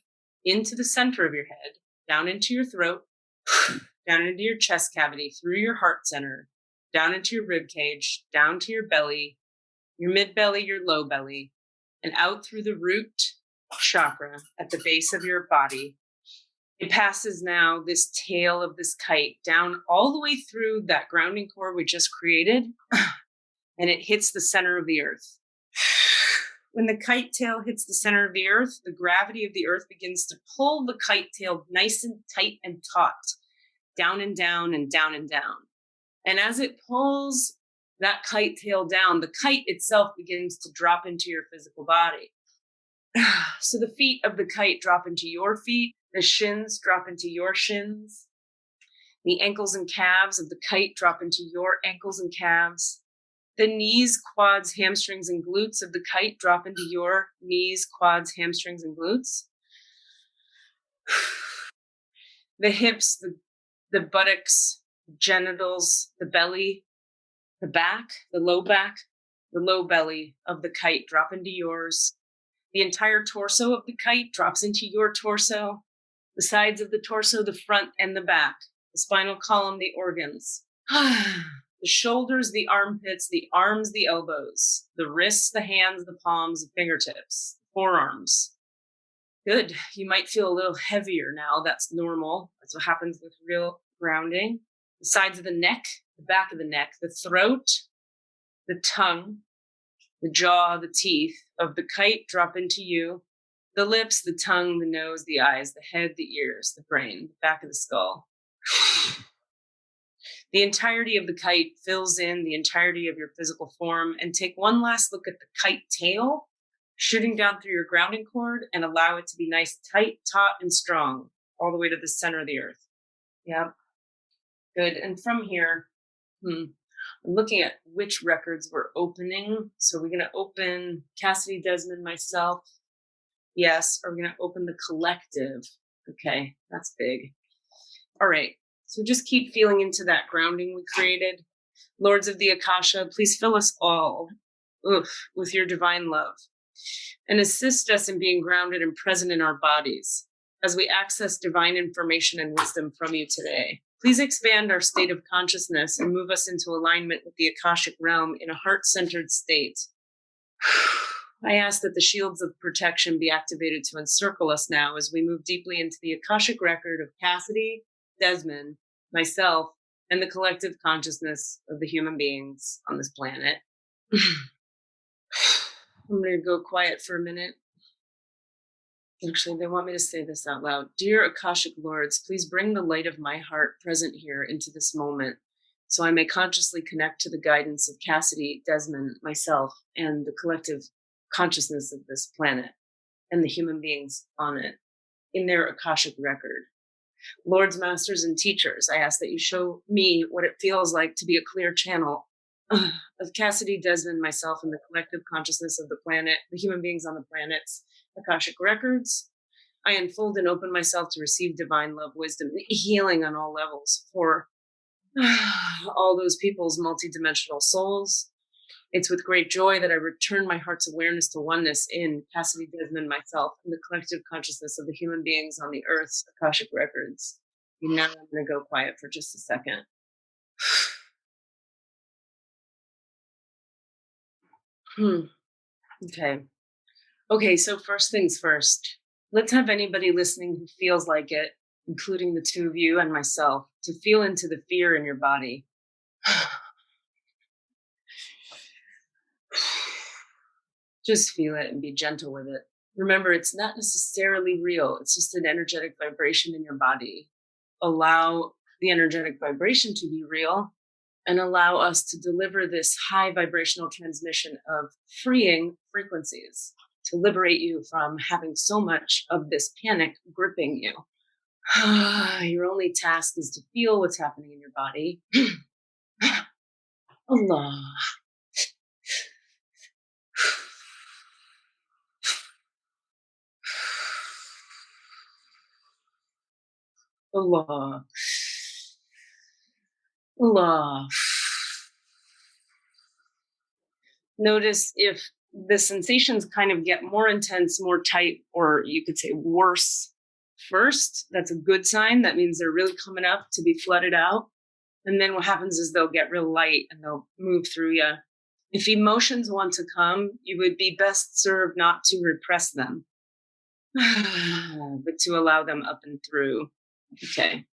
into the center of your head, down into your throat, down into your chest cavity, through your heart center, down into your rib cage, down to your belly, your mid belly, your low belly, and out through the root chakra at the base of your body, It passes now this tail of this kite down all the way through that grounding core we just created, and it hits the center of the earth. When the kite tail hits the center of the earth, the gravity of the earth begins to pull the kite tail nice and tight and taut, down and down and down and down. And as it pulls that kite tail down, the kite itself begins to drop into your physical body. So the feet of the kite drop into your feet, the shins drop into your shins, the ankles and calves of the kite drop into your ankles and calves. The knees, quads, hamstrings, and glutes of the kite drop into your knees, quads, hamstrings, and glutes. The hips, the buttocks, genitals, the belly, the back, the low belly of the kite drop into yours. The entire torso of the kite drops into your torso. The sides of the torso, the front and the back, the spinal column, the organs. The shoulders, the armpits, the arms, the elbows, the wrists, the hands, the palms, the fingertips, forearms. Good. You might feel a little heavier now. That's normal. That's what happens with real grounding. The sides of the neck, the back of the neck, the throat, the tongue, the jaw, the teeth of the kite drop into you. The lips, the tongue, the nose, the eyes, the head, the ears, the brain, the back of the skull. The entirety of the kite fills in the entirety of your physical form, and take one last look at the kite tail shooting down through your grounding cord, and allow it to be nice, tight, taut, and strong all the way to the center of the earth. Yeah. Good. And from here, I'm looking at which records we're opening. So we're going to open Cassidy, Desmond, myself. Yes. Are we going to open the collective? Okay. That's big. All right. So just keep feeling into that grounding we created. Lords of the Akasha, please fill us all with your divine love and assist us in being grounded and present in our bodies as we access divine information and wisdom from you today. Please expand our state of consciousness and move us into alignment with the Akashic realm in a heart-centered state. I ask that the shields of protection be activated to encircle us now as we move deeply into the Akashic record of Cassidy, Desmond, myself, and the collective consciousness of the human beings on this planet. I'm going to go quiet for a minute. Actually, they want me to say this out loud. Dear Akashic Lords, please bring the light of my heart present here into this moment so I may consciously connect to the guidance of Cassidy, Desmond, myself, and the collective consciousness of this planet and the human beings on it in their Akashic record. Lords, masters, and teachers, I ask that you show me what it feels like to be a clear channel of Cassidy, Desmond, myself, and the collective consciousness of the planet, the human beings on the planet's Akashic records. I unfold and open myself to receive divine love, wisdom, and healing on all levels for all those people's multidimensional souls. It's with great joy that I return my heart's awareness to oneness in Cassidy, Desmond, myself, and the collective consciousness of the human beings on the Earth's Akashic records. And now I'm going to go quiet for just a second. Okay, so first things first. Let's have anybody listening who feels like it, including the two of you and myself, to feel into the fear in your body. Just feel it and be gentle with it. Remember, it's not necessarily real. It's just an energetic vibration in your body. Allow the energetic vibration to be real and allow us to deliver this high vibrational transmission of freeing frequencies to liberate you from having so much of this panic gripping you. Your only task is to feel what's happening in your body. Allah. Allah. Allah. Notice if the sensations kind of get more intense, more tight, or you could say worse first. That's a good sign. That means they're really coming up to be flooded out. And then what happens is they'll get real light and they'll move through you. If emotions want to come, you would be best served not to repress them. but to allow them up and through. Okay.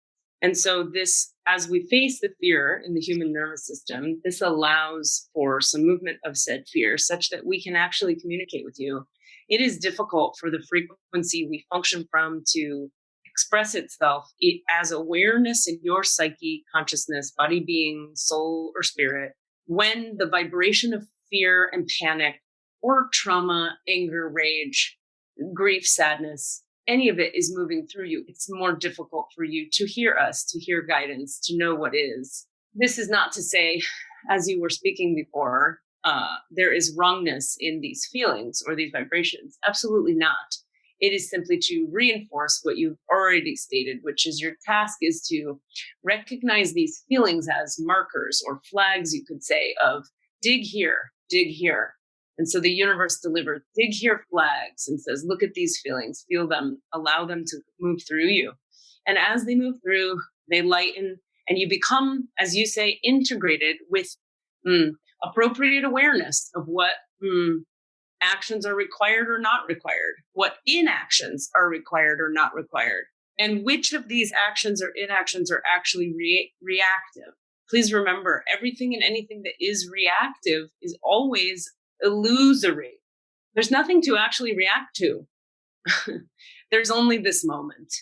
And so this, as we face the fear in the human nervous system, this allows for some movement of said fear such that we can actually communicate with you. It is difficult for the frequency we function from to express itself as awareness in your psyche, consciousness, body, being, soul, or spirit, when the vibration of fear and panic or trauma, anger, rage, grief, sadness, any of it is moving through you. It's more difficult for you to hear us, to hear guidance, to know what is. This is not to say, as you were speaking before, there is wrongness in these feelings or these vibrations. Absolutely not. It is simply to reinforce what you've already stated, which is your task is to recognize these feelings as markers or flags, you could say, of dig here, dig here. And so the universe delivers dig here flags and says, look at these feelings, feel them, allow them to move through you. And as they move through, they lighten and you become, as you say, integrated with appropriate awareness of what actions are required or not required, what inactions are required or not required, and which of these actions or inactions are actually reactive. Please remember, everything and anything that is reactive is always illusory. There's nothing to actually react to. There's only this moment.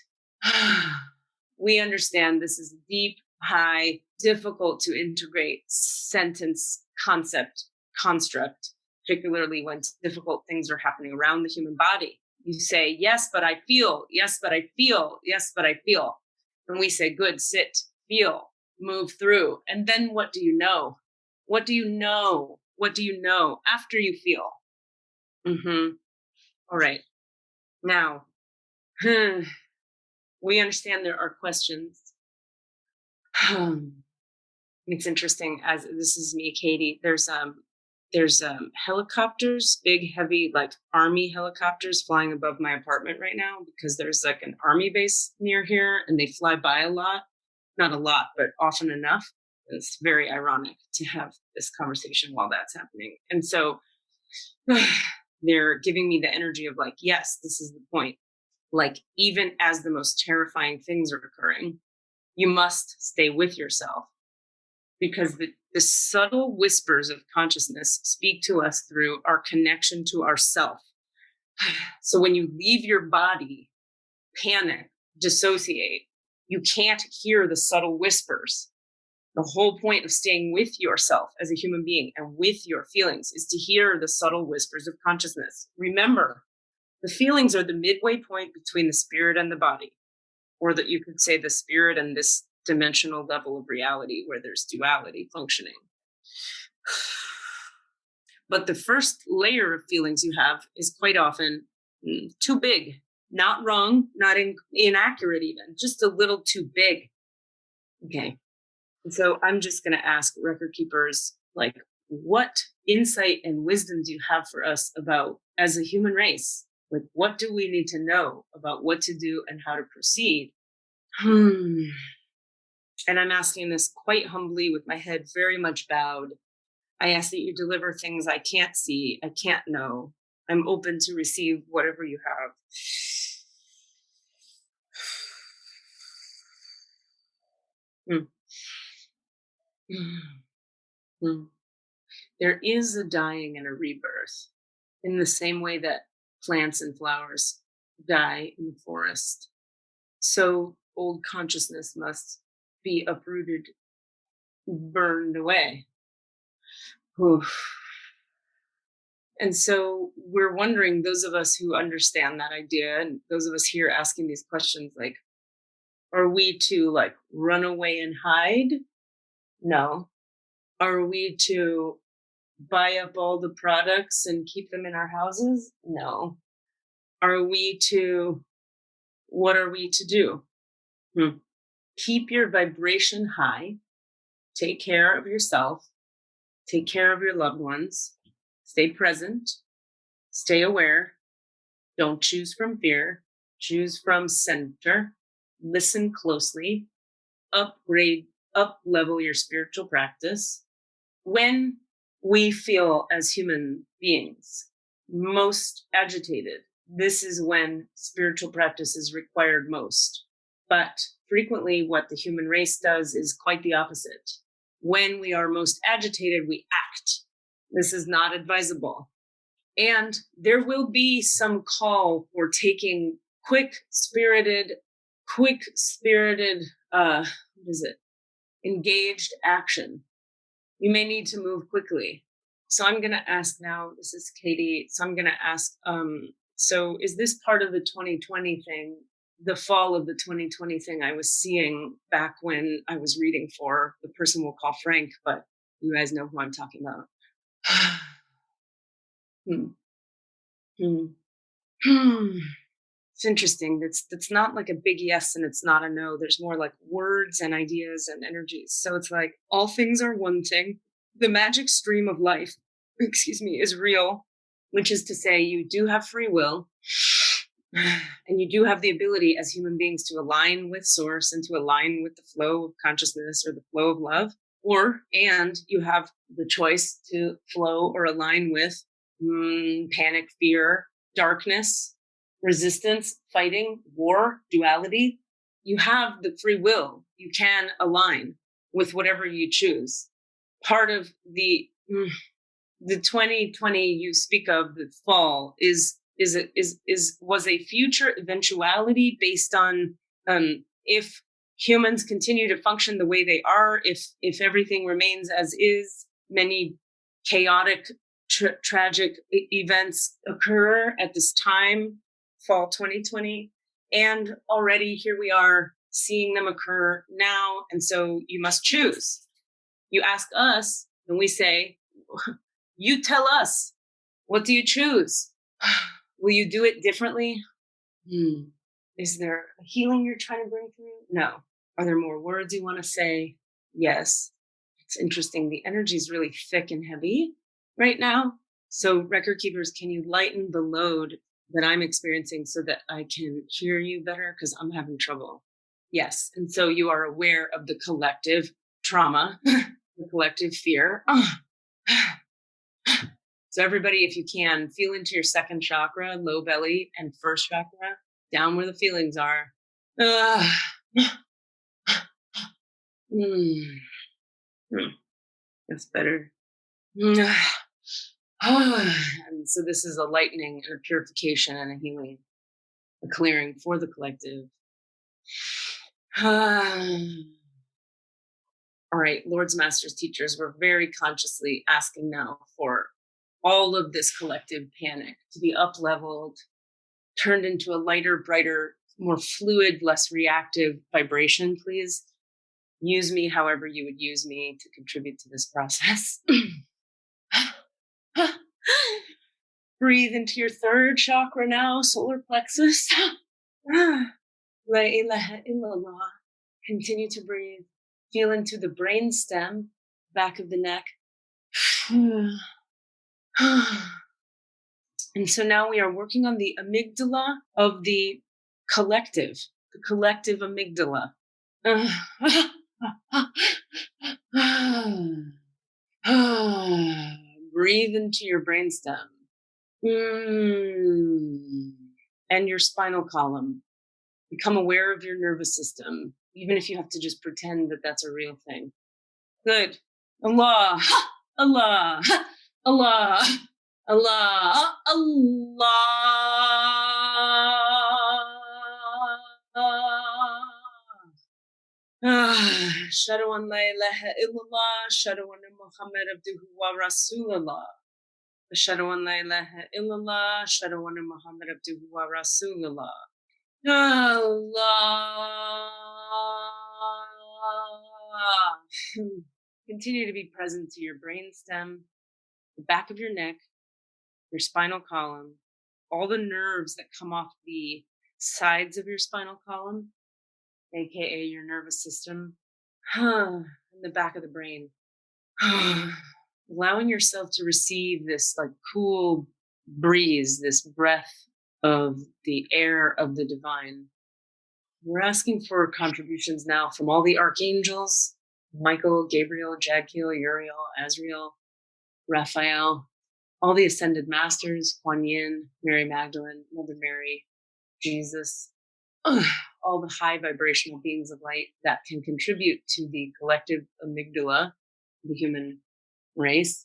We understand this is a deep, high, difficult to integrate sentence, concept, construct, particularly when difficult things are happening around the human body. You say, yes, but I feel, yes, but I feel, yes, but I feel. And we say, good, sit, feel, move through. And then what do you know? What do you know? What do you know after you feel? All right. Now, we understand there are questions. It's interesting, as this is me, Katie, there's helicopters, big, heavy, like army helicopters flying above my apartment right now because there's like an army base near here and they fly by a lot, not a lot, but often enough. It's very ironic to have this conversation while that's happening. And so they're giving me the energy of like, yes, this is the point. Like, even as the most terrifying things are occurring, you must stay with yourself because the subtle whispers of consciousness speak to us through our connection to ourself. So when you leave your body, panic, dissociate, you can't hear the subtle whispers. The whole point of staying with yourself as a human being and with your feelings is to hear the subtle whispers of consciousness. Remember, the feelings are the midway point between the spirit and the body, or that you could say the spirit and this dimensional level of reality where there's duality functioning. But the first layer of feelings you have is quite often too big, not wrong, not inaccurate even, just a little too big. Okay. And so I'm just going to ask record keepers, like, what insight and wisdom do you have for us about as a human race? Like, what do we need to know about what to do and how to proceed? And I'm asking this quite humbly with my head very much bowed. I ask that you deliver things I can't see, I can't know. I'm open to receive whatever you have. There is a dying and a rebirth in the same way that plants and flowers die in the forest. So old consciousness must be uprooted, burned away. Oof. And so we're wondering, those of us who understand that idea and those of us here asking these questions, like, are we to like run away and hide? No. Are we to buy up all the products and keep them in our houses? No. What are we to do? Keep your vibration high. Take care of yourself. Take care of your loved ones. Stay present. Stay aware. Don't choose from fear. Choose from center. Listen closely. Up-level your spiritual practice. When we feel as human beings most agitated, this is when spiritual practice is required most. But frequently, what the human race does is quite the opposite. When we are most agitated, we act. This is not advisable. And there will be some call for taking quick-spirited, engaged action. You may need to move quickly. So I'm going to ask now, this is Katie. So I'm going to ask, so is this part of the 2020 thing, the fall of the 2020 thing I was seeing back when I was reading for the person we'll call Frank, but you guys know who I'm talking about. It's interesting. That's not like a big yes and it's not a no. There's more like words and ideas and energies. So it's like all things are one thing. The magic stream of life, is real, which is to say you do have free will and you do have the ability as human beings to align with source and to align with the flow of consciousness or the flow of love, and you have the choice to flow or align with panic, fear, darkness, resistance, fighting, war, duality. You have the free will. You can align with whatever you choose. Part of the 2020 you speak of, the fall, was a future eventuality based on if humans continue to function the way they are, if everything remains as is, many chaotic, tragic events occur at this time, fall 2020, and already here we are seeing them occur now, and so you must choose. You ask us, and we say, you tell us, what do you choose? Will you do it differently? Is there a healing you're trying to bring through? No. Are there more words you want to say? Yes. It's interesting. The energy is really thick and heavy right now. So record keepers, can you lighten the load that I'm experiencing so that I can hear you better? Because I'm having trouble. Yes. And so you are aware of the collective trauma, the collective fear. So everybody, if you can, feel into your second chakra, low belly, and first chakra, down where the feelings are. That's better. And so this is a lightening and a purification and a healing, a clearing for the collective. All right, Lords, Masters, Teachers, we're very consciously asking now for all of this collective panic to be up-leveled, turned into a lighter, brighter, more fluid, less reactive vibration, please. Use me however you would use me to contribute to this process. Breathe into your third chakra now, solar plexus. La ilaha illallah. Continue to breathe. Feel into the brain stem, back of the neck. And so now we are working on the amygdala of the collective amygdala. Breathe into your brainstem. And your spinal column. Become aware of your nervous system, even if you have to just pretend that that's a real thing. Good. Allah, Allah, Allah, Allah, Allah. Shadu an la ilaha illallah, shadu anna Muhammad abduhu wa rasulullah. Shadu an la ilaha illallah, shadu anna Muhammad abduhu wa rasulullah. Allah. Continue to be present to your brainstem, the back of your neck, your spinal column, all the nerves that come off the sides of your spinal column, aka your nervous system, and the back of the brain. Allowing yourself to receive this like cool breeze, this breath of the air of the divine. We're asking for contributions now from all the archangels, Michael, Gabriel, Jagkiel, Uriel, Azrael, Raphael, all the ascended masters, Kuan Yin, Mary Magdalene, Mother Mary, Jesus, all the high vibrational beings of light that can contribute to the collective amygdala, the human race,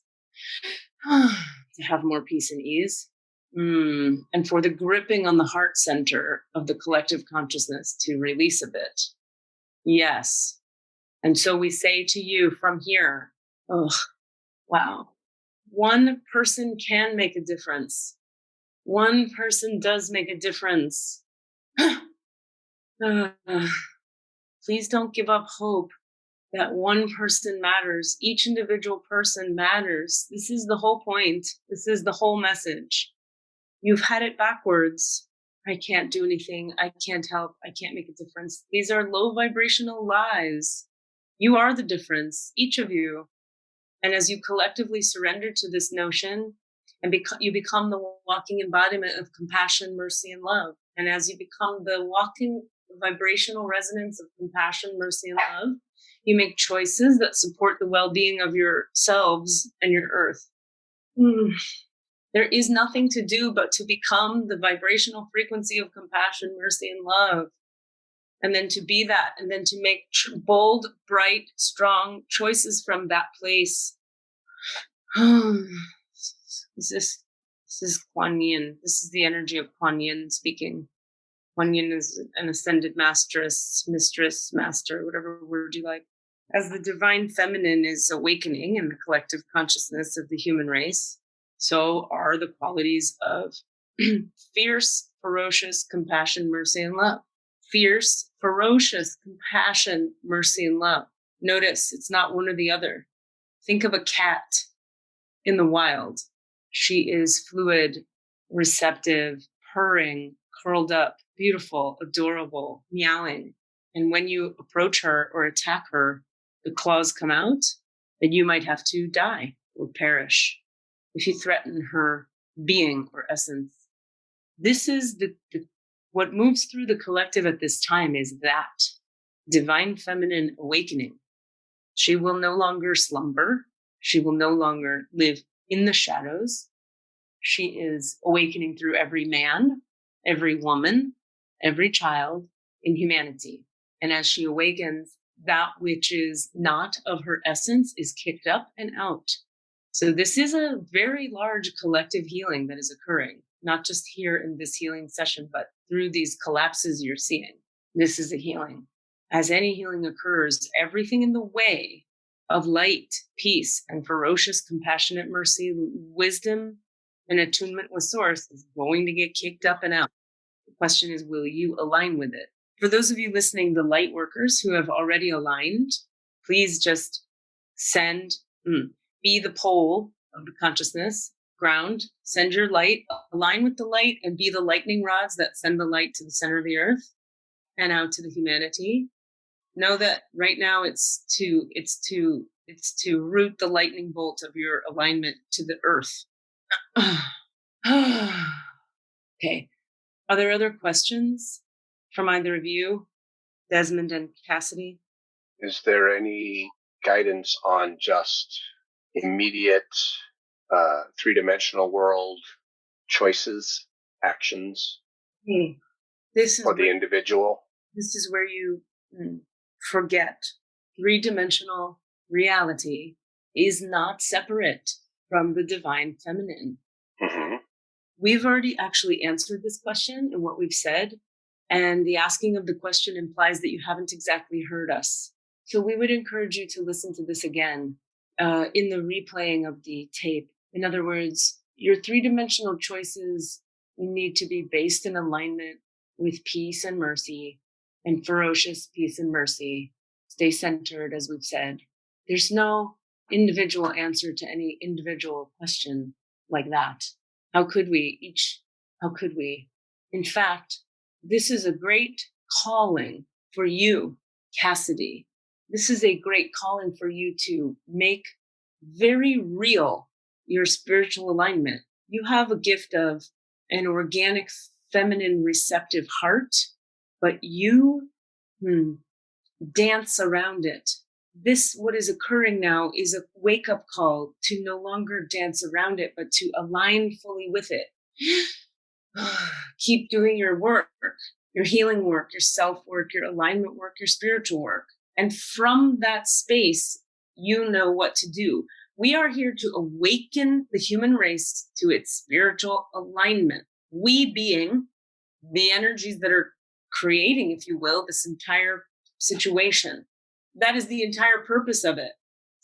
to have more peace and ease. And for the gripping on the heart center of the collective consciousness to release a bit. Yes. And so we say to you from here, oh, wow, one person can make a difference. One person does make a difference. Please don't give up hope that one person matters. Each individual person matters. This is the whole point. This is the whole message. You've had it backwards. I can't do anything. I can't help. I can't make a difference. These are low vibrational lies. You are the difference, each of you. And as you collectively surrender to this notion and you become the walking embodiment of compassion, mercy, and love. And as you become the walking vibrational resonance of compassion, mercy, and love, you make choices that support the well-being of yourselves and your earth. There is nothing to do but to become the vibrational frequency of compassion, mercy, and love. And then to be that, and then to make bold, bright, strong choices from that place. This is Kuan Yin. This is the energy of Kuan Yin speaking. Kuan Yin is an ascended mistress, master, whatever word you like. As the divine feminine is awakening in the collective consciousness of the human race, so are the qualities of fierce, ferocious compassion, mercy, and love. Fierce, ferocious compassion, mercy, and love. Notice it's not one or the other. Think of a cat in the wild. She is fluid, receptive, purring, curled up, beautiful, adorable, meowing. And when you approach her or attack her, the claws come out, and you might have to die or perish if you threaten her being or essence. This is what moves through the collective at this time is that divine feminine awakening. She will no longer slumber. She will no longer live in the shadows. She is awakening through every man, every woman, every child in humanity. And as she awakens, that which is not of her essence is kicked up and out. So this is a very large collective healing that is occurring, not just here in this healing session, but through these collapses you're seeing. This is a healing. As any healing occurs, everything in the way of light, peace, and ferocious, compassionate mercy, wisdom, and attunement with source is going to get kicked up and out. The question is, will you align with it? For those of you listening, the light workers who have already aligned, please just be the pole of the consciousness, ground, send your light, align with the light, and be the lightning rods that send the light to the center of the earth and out to the humanity. Know that right now it's to root the lightning bolt of your alignment to the earth. Okay. Are there other questions from either of you, Desmond and Cassidy? Is there any guidance on just immediate three-dimensional world choices, actions This is for the individual? This is where you forget. Three-dimensional reality is not separate from the divine feminine. Mm-hmm. We've already actually answered this question in what we've said, and the asking of the question implies that you haven't exactly heard us. So we would encourage you to listen to this again in the replaying of the tape. In other words, your three-dimensional choices need to be based in alignment with peace and mercy and ferocious peace and mercy. Stay centered, as we've said. There's no individual answer to any individual question like that. How could we? In fact, this is a great calling for you, Cassidy. This is a great calling for you to make very real your spiritual alignment. You have a gift of an organic, feminine, receptive heart, but you dance around it what is occurring now is a wake-up call to no longer dance around it, but to align fully with it. Keep doing your work, your healing work, your self-work, your alignment work, your spiritual work. And from that space, you know what to do. We are here to awaken the human race to its spiritual alignment. We being the energies that are creating, if you will, this entire situation. That is the entire purpose of it,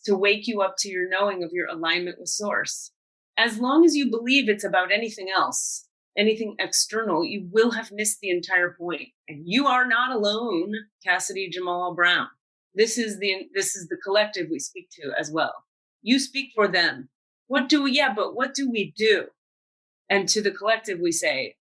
to wake you up to your knowing of your alignment with Source. As long as you believe it's about anything else, anything external, you will have missed the entire point. And you are not alone, Cassidy Jamal Brown. This is the collective we speak to as well. You speak for them. What do we do? And to the collective, we say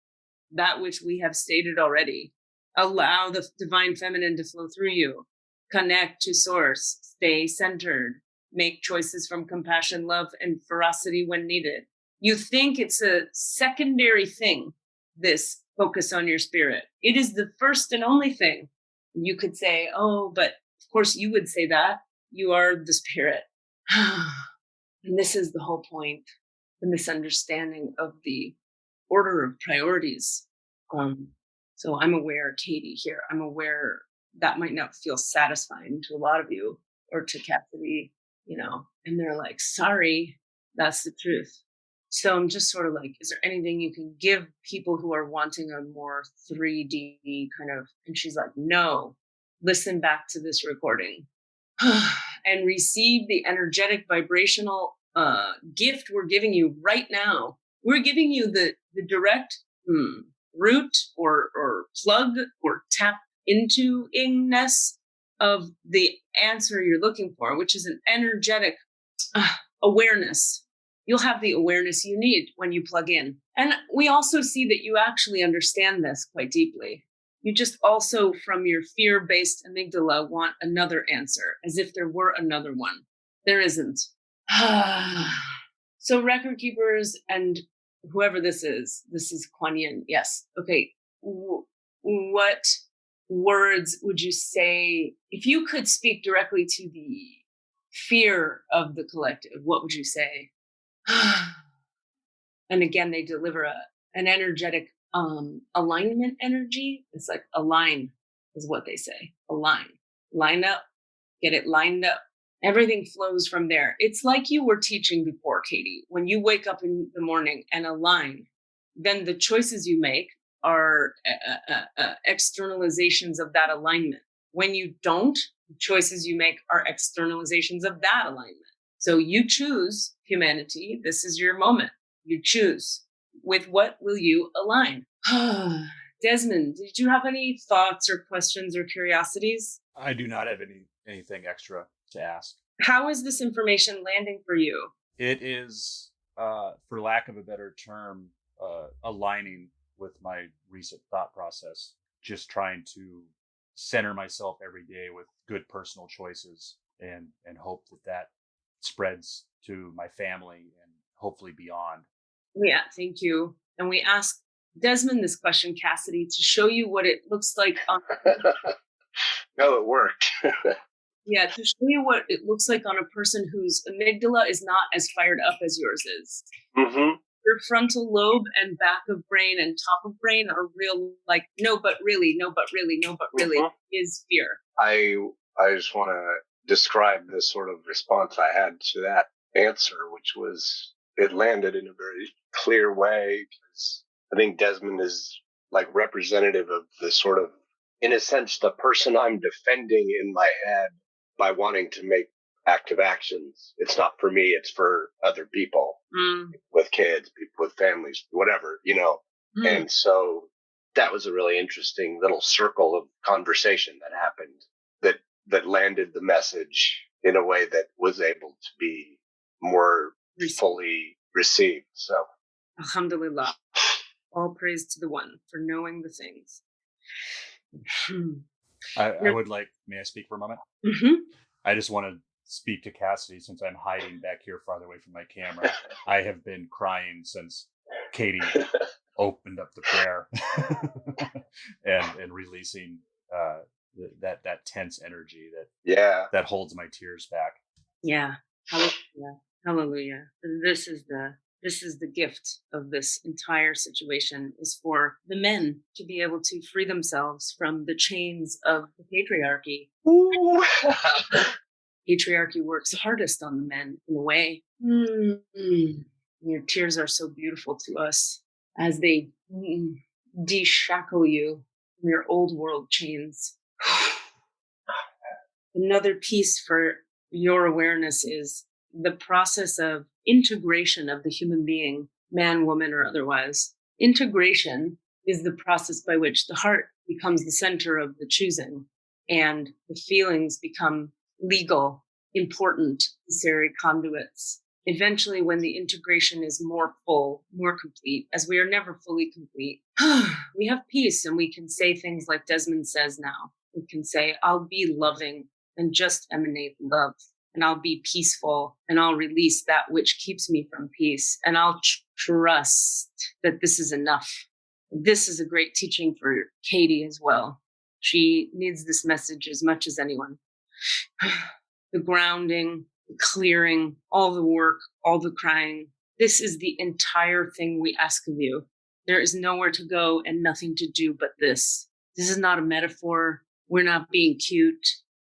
that which we have stated already. Allow the divine feminine to flow through you. Connect to Source. Stay centered. Make choices from compassion, love, and ferocity when needed. You think it's a secondary thing, this focus on your spirit. It is the first and only thing. You could say, oh, but of course you would say that. You are the spirit. And this is the whole point, the misunderstanding of the order of priorities. So I'm aware, Katie, here, I'm aware that might not feel satisfying to a lot of you or to Cassidy, and they're like, sorry, that's the truth. So I'm just sort of like, is there anything you can give people who are wanting a more 3D kind of, and she's like, no, listen back to this recording and receive the energetic vibrational gift we're giving you right now. We're giving you the direct root or plug or tap into ingness of the answer you're looking for, which is an energetic awareness. You'll have the awareness you need when you plug in. And we also see that you actually understand this quite deeply. You just also, from your fear-based amygdala, want another answer, as if there were another one. There isn't. So record keepers and whoever this is Kuan Yin. Yes. Okay. What words would you say, if you could speak directly to the fear of the collective, what would you say? And again, they deliver an energetic alignment energy. It's like align is what they say. Align, line up, get it lined up. Everything flows from there. It's like you were teaching before, Katie. When you wake up in the morning and align, then the choices you make are externalizations of that alignment. When you don't, the choices you make are externalizations of that alignment. So you choose, humanity. This is your moment. You choose. With what will you align? Desmond, did you have any thoughts or questions or curiosities? I do not have anything extra to ask. How is this information landing for you? It is, for lack of a better term, aligning with my recent thought process. Just trying to center myself every day with good personal choices and hope that spreads to my family and hopefully beyond. Yeah, thank you. And we asked Desmond this question, Cassidy, to show you what it looks like. No, it worked. Yeah, to show you what it looks like on a person whose amygdala is not as fired up as yours is. Mm-hmm. Your frontal lobe and back of brain and top of brain are real, like, no, but really, no, but really, no, but really, is fear. I just want to describe the sort of response I had to that answer, which was, it landed in a very clear way, because I think Desmond is like representative of the sort of, in a sense, the person I'm defending in my head by wanting to make active actions. It's not for me, it's for other people, with kids, people with families, whatever, And so that was a really interesting little circle of conversation that happened that landed the message in a way that was able to be more fully received. So, alhamdulillah, all praise to the one for knowing the things. I would like, may I speak for a moment? Mm-hmm. I just want to speak to Cassidy since I'm hiding back here farther away from my camera. I have been crying since Katie opened up the prayer and releasing that tense energy Yeah. that holds my tears back. Yeah. Hallelujah. Hallelujah. This is the gift of this entire situation, is for the men to be able to free themselves from the chains of the patriarchy. Ooh. Patriarchy works hardest on the men, in a way. Your tears are so beautiful to us as they de-shackle you from your old world chains. Another piece for your awareness is the process of integration of the human being, man, woman, or otherwise. Integration is the process by which the heart becomes the center of the choosing, and the feelings become legal, important, necessary conduits. Eventually, when the integration is more full, more complete, as we are never fully complete, we have peace, and we can say things like Desmond says now. We can say, I'll be loving and just emanate love, and I'll be peaceful, and I'll release that which keeps me from peace, and I'll trust that this is enough. This is a great teaching for Katie as well. She needs this message as much as anyone. The grounding, the clearing, all the work, all the crying. This is the entire thing we ask of you. There is nowhere to go and nothing to do but this. This is not a metaphor. We're not being cute.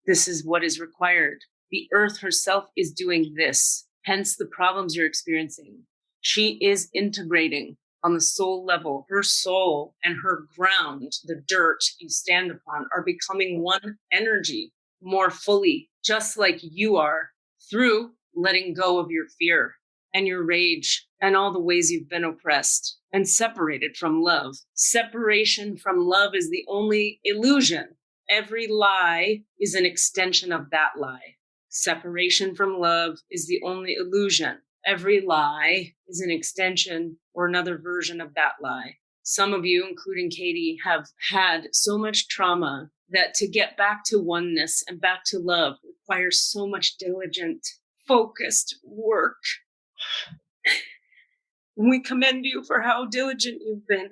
This is what is required. The earth herself is doing this, hence the problems you're experiencing. She is integrating on the soul level. Her soul and her ground, the dirt you stand upon, are becoming one energy more fully, just like you are, through letting go of your fear and your rage and all the ways you've been oppressed and separated from love. Separation from love is the only illusion. Every lie is an extension of that lie. Separation from love is the only illusion. Every lie is an extension or another version of that lie. Some of you, including Katie, have had so much trauma that to get back to oneness and back to love requires so much diligent, focused work. We commend you for how diligent you've been.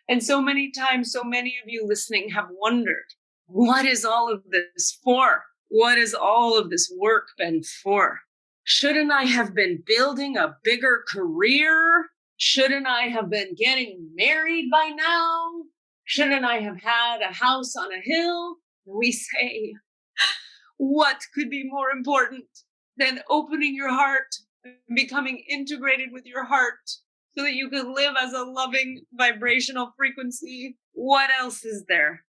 And so many times, so many of you listening have wondered, what is all of this for? What has all of this work been for? Shouldn't I have been building a bigger career? Shouldn't I have been getting married by now? Shouldn't I have had a house on a hill? We say, what could be more important than opening your heart and becoming integrated with your heart so that you can live as a loving vibrational frequency? What else is there?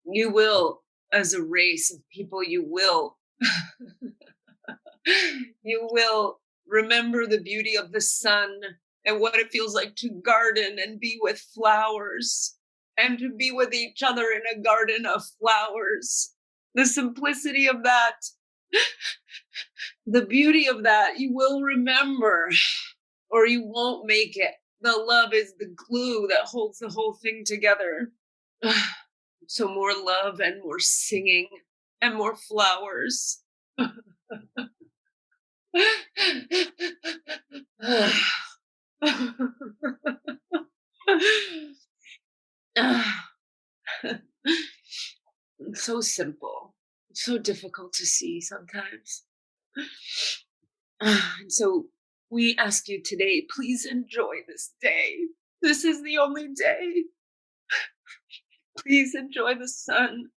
You will, as a race of people, you will remember the beauty of the sun and what it feels like to garden and be with flowers and to be with each other in a garden of flowers. The simplicity of that, the beauty of that, you will remember, or you won't make it. The love is the glue that holds the whole thing together. So more love and more singing and more flowers. It's so simple. It's so difficult to see sometimes. And so we ask you today, please enjoy this day. This is the only day. Please enjoy the sun.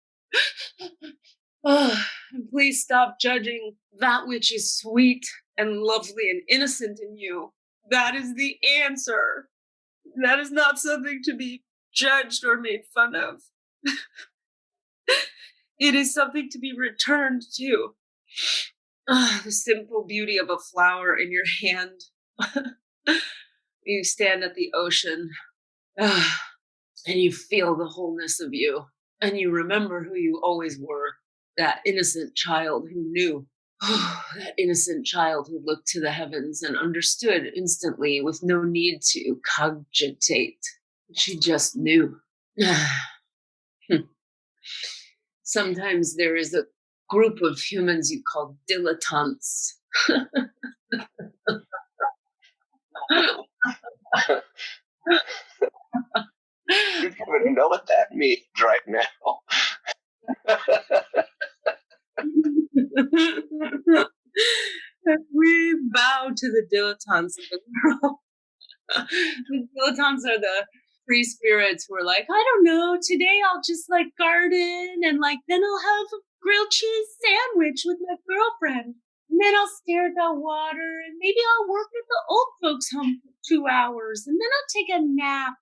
And please stop judging that which is sweet and lovely and innocent in you. That is the answer. That is not something to be judged or made fun of. It is something to be returned to. The simple beauty of a flower in your hand. You stand at the ocean. And you feel the wholeness of you, and you remember who you always were, that innocent child who knew, that innocent child who looked to the heavens and understood instantly with no need to cogitate. She just knew. Sometimes there is a group of humans you call dilettantes. You've given me right now. We bow to the dilettantes of the world. The dilettantes are the free spirits who are like, I don't know, today I'll just like garden and like then I'll have a grilled cheese sandwich with my girlfriend. And then I'll stare at the water and maybe I'll work at the old folks home for 2 hours and then I'll take a nap.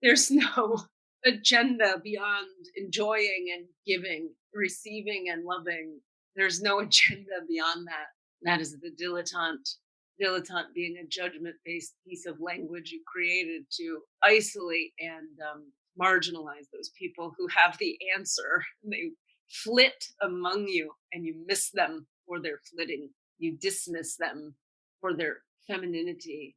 There's no agenda beyond enjoying and giving, receiving and loving. There's no agenda beyond that. That is the dilettante. Dilettante being a judgment-based piece of language you created to isolate and marginalize those people who have the answer. They flit among you and you miss them for their flitting. You dismiss them for their femininity.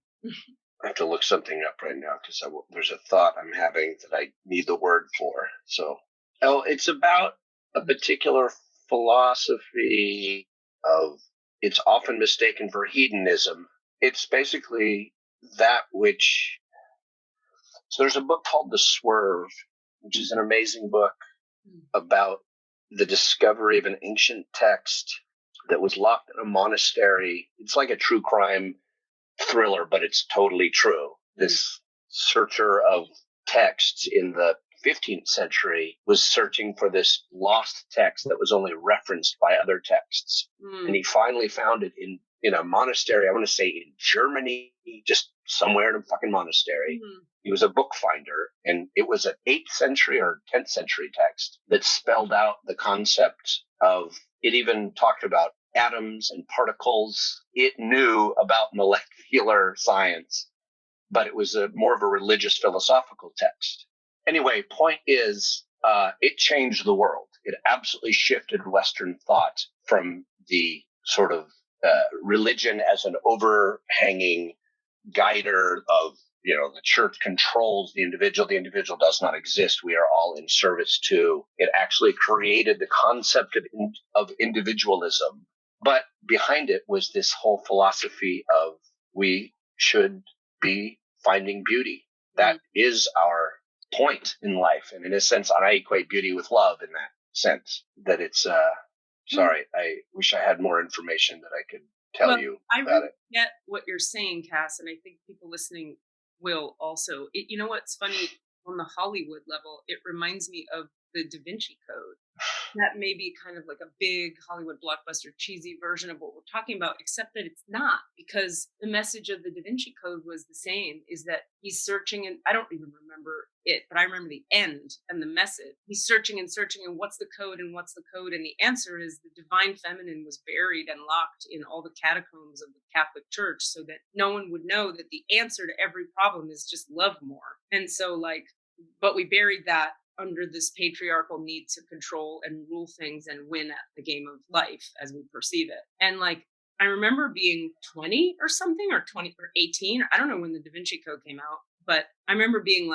I have to look something up right now because there's a thought I'm having that I need the word for. So, it's about a particular philosophy of, it's often mistaken for hedonism. It's basically that which, so there's a book called The Swerve, which is an amazing book about the discovery of an ancient text that was locked in a monastery. It's like a true crime thriller, but it's totally true. This searcher of texts in the 15th century was searching for this lost text that was only referenced by other texts. And he finally found it in a monastery, I want to say in Germany, just somewhere in a fucking monastery. He was a book finder, and it was an 8th century or 10th century text that spelled out the concept of, it even talked about atoms and particles. It knew about molecular science, but it was more of a religious philosophical text. Anyway, point is, it changed the world. It absolutely shifted Western thought from the sort of religion as an overhanging guider of, the church controls the individual does not exist. We are all in service to. It actually created the concept of individualism. But behind it was this whole philosophy of we should be finding beauty. That is our point in life. And in a sense, I equate beauty with love in that sense, that it's, sorry, I wish I had more information that I could tell you about it. I get what you're saying, Cass, and I think people listening will also. You know what's funny? On the Hollywood level, it reminds me of the Da Vinci Code. That may be kind of like a big Hollywood blockbuster, cheesy version of what we're talking about, except that it's not, because the message of the Da Vinci Code was the same, is that he's searching, and I don't even remember it, but I remember the end and the message. He's searching and what's the code and what's the code? And the answer is the divine feminine was buried and locked in all the catacombs of the Catholic Church so that no one would know that the answer to every problem is just love more. And so but we buried that under this patriarchal need to control and rule things and win at the game of life as we perceive it. And I remember being 20 or something, or 20 or 18. I don't know when the Da Vinci Code came out, but I remember being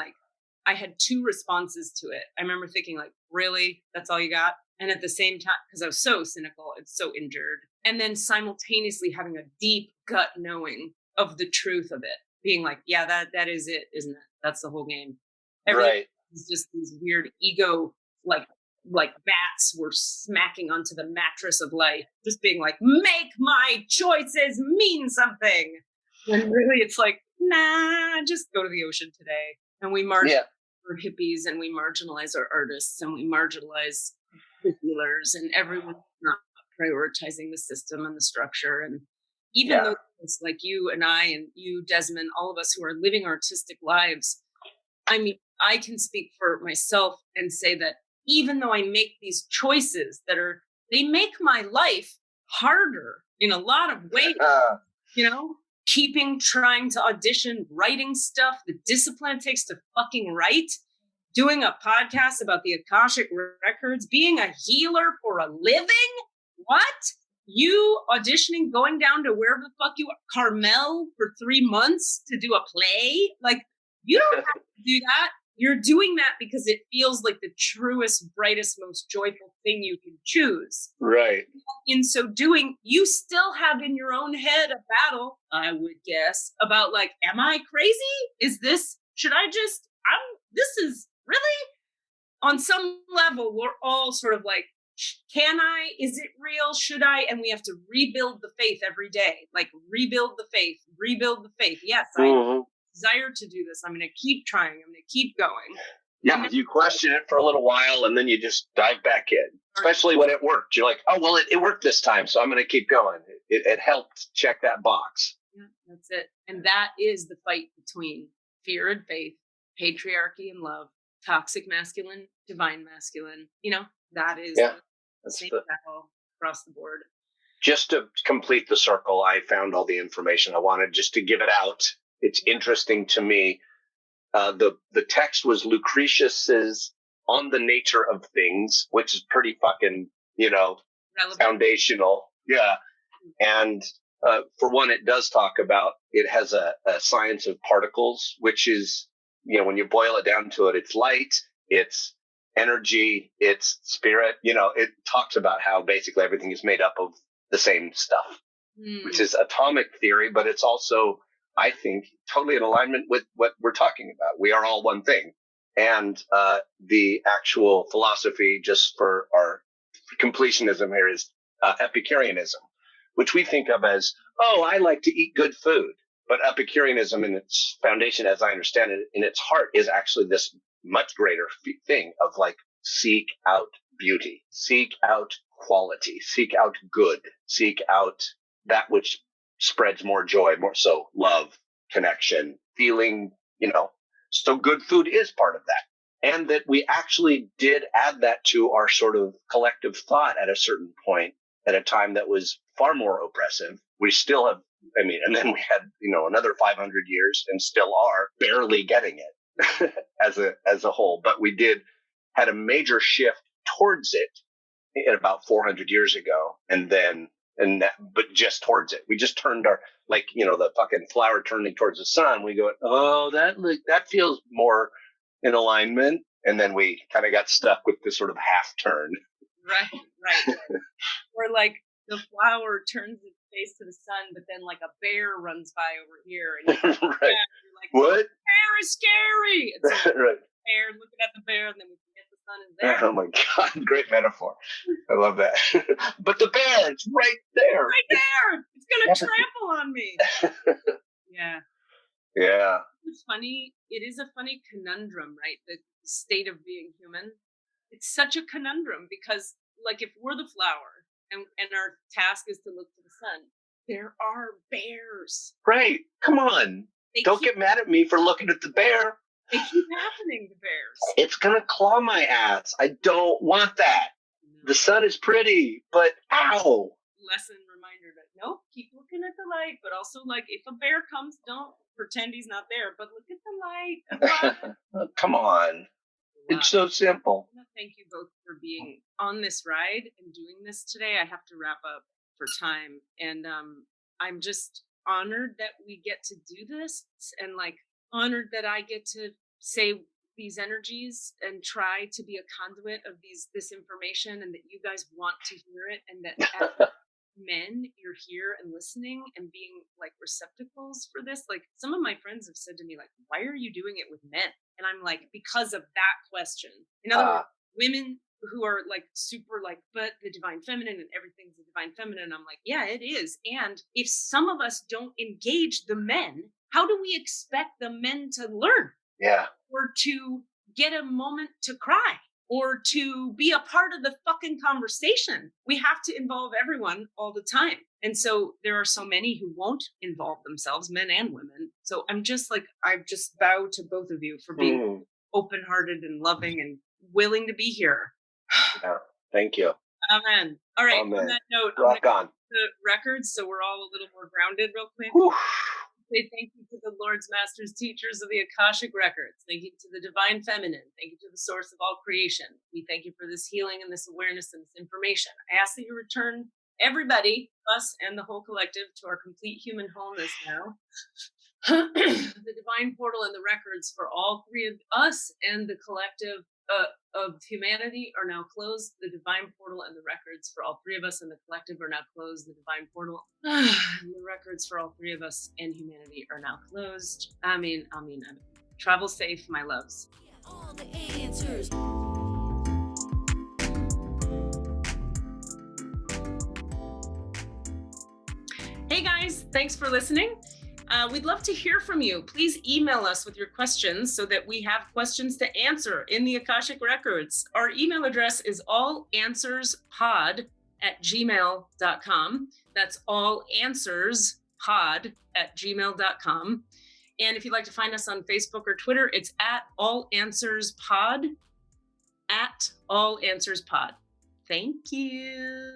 I had two responses to it. I remember thinking really, that's all you got? And at the same time, because I was so cynical and so injured, and then simultaneously having a deep gut knowing of the truth of it, being yeah, that is it, isn't it? That's the whole game. Right. It's just these weird ego, like bats were smacking onto the mattress of life, just being make my choices mean something. And really it's nah, just go to the ocean today. And we marginalize our hippies, and we marginalize our artists, and we marginalize the healers, and everyone's not prioritizing the system and the structure. And even though it's you and I and you, Desmond, all of us who are living artistic lives, I mean, I can speak for myself and say that even though I make these choices they make my life harder in a lot of ways, trying to audition, writing stuff, the discipline it takes to fucking write, doing a podcast about the Akashic Records, being a healer for a living. What? You auditioning, going down to wherever the fuck you are, Carmel, for 3 months to do a play? You don't have to do that. You're doing that because it feels like the truest, brightest, most joyful thing you can choose. Right. In so doing, you still have in your own head a battle, I would guess, about am I crazy? Is this, should I just, this is really, on some level, we're all sort of like, can I, is it real? Should I? And we have to rebuild the faith every day, like rebuild the faith. Yes, I desire to do this. I'm going to keep trying. I'm going to keep going. Yeah, you question it for a little while and then you just dive back in, especially when it worked. You're like, oh, well, it worked this time, so I'm going to keep going. It helped check that box. Yeah, that's it. And that is the fight between fear and faith, patriarchy and love, toxic masculine, divine masculine. That is the same battle across the board. Just to complete the circle, I found all the information I wanted just to give it out. It's interesting to me. The text was Lucretius's On the Nature of Things, which is pretty fucking, relevant. Foundational. Yeah. And for one, it does talk about, it has a science of particles, which is, when you boil it down to it, it's light, it's energy, it's spirit. It talks about how basically everything is made up of the same stuff, which is atomic theory, but it's also, I think, totally in alignment with what we're talking about. We are all one thing. And the actual philosophy, just for our completionism here, is Epicureanism, which we think of as, I like to eat good food. But Epicureanism, in its foundation, as I understand it, in its heart, is actually this much greater thing of like, seek out beauty, seek out quality, seek out good, seek out that which spreads more joy, more so love, connection, feeling, so good food is part of that. And that we actually did add that to our sort of collective thought at a certain point, at a time that was far more oppressive. We still have, and then we had, another 500 years and still are barely getting it as a whole. But we had a major shift towards it in about 400 years ago. But just towards it. We just turned our, the fucking flower turning towards the sun. We go, that feels more in alignment. And then we kind of got stuck with this sort of half turn. Right. Or like the flower turns its face to the sun, but then like a bear runs by over here. And right. You're like, what? Bear is scary. It's like, right. Bear, looking at the bear, and then we forget the sun is there. Oh my God, great metaphor. I love that. But the bear, it's right there. Right there. It's going to trample on me. Yeah. Yeah. It's funny. It is a funny conundrum, right? The state of being human. It's such a conundrum because, like, if we're the flower and our task is to look to the sun, there are bears. Right. Come on. Don't get mad at me for looking at the bear. They keep happening, the bears. It's going to claw my ass. I don't want that. No. The sun is pretty, but ow. Lesson reminder that, keep looking at the light, but also, like, if a bear comes, don't pretend he's not there, but look at the light. Come on. It's so simple. Thank you both for being on this ride and doing this today. I have to wrap up for time. And I'm just honored that we get to do this, and like honored that I get to say these energies and try to be a conduit of this information, and that you guys want to hear it, and that as men, you're here and listening and being like receptacles for this. Like, some of my friends have said to me, like, why are you doing it with men? And I'm like, because of that question. In other words, women who are like super like, but the divine feminine and everything's the divine feminine. I'm like, yeah, it is. And if some of us don't engage the men, how do we expect the men to learn? Yeah. Or to get a moment to cry, or to be a part of the fucking conversation? We have to involve everyone all the time. And so there are so many who won't involve themselves, men and women. So I'm just like, I just bow to both of you for being open-hearted and loving and willing to be here. Yeah, thank you. Amen. All right. Amen. On that note, rock on the records, so we're all a little more grounded real quick. Whew. Say thank you to the Lords, Masters, Teachers of the Akashic Records. Thank you to the Divine Feminine. Thank you to the Source of all creation. We thank you for this healing and this awareness and this information. I ask that you return everybody, us and the whole collective, to our complete human wholeness now. The Divine Portal and the records for all three of us and the collective of humanity are now closed. The Divine Portal and the records for all three of us and the collective are now closed. The Divine Portal and the records for all three of us and humanity are now closed. I mean. Travel safe, my loves. All the answers. Hey guys, thanks for listening. We'd love to hear from you. Please email us with your questions so that we have questions to answer in the Akashic Records. Our email address is allanswerspod@gmail.com. That's allanswerspod@gmail.com. And if you'd like to find us on Facebook or Twitter, it's @allanswerspod, @allanswerspod. Thank you.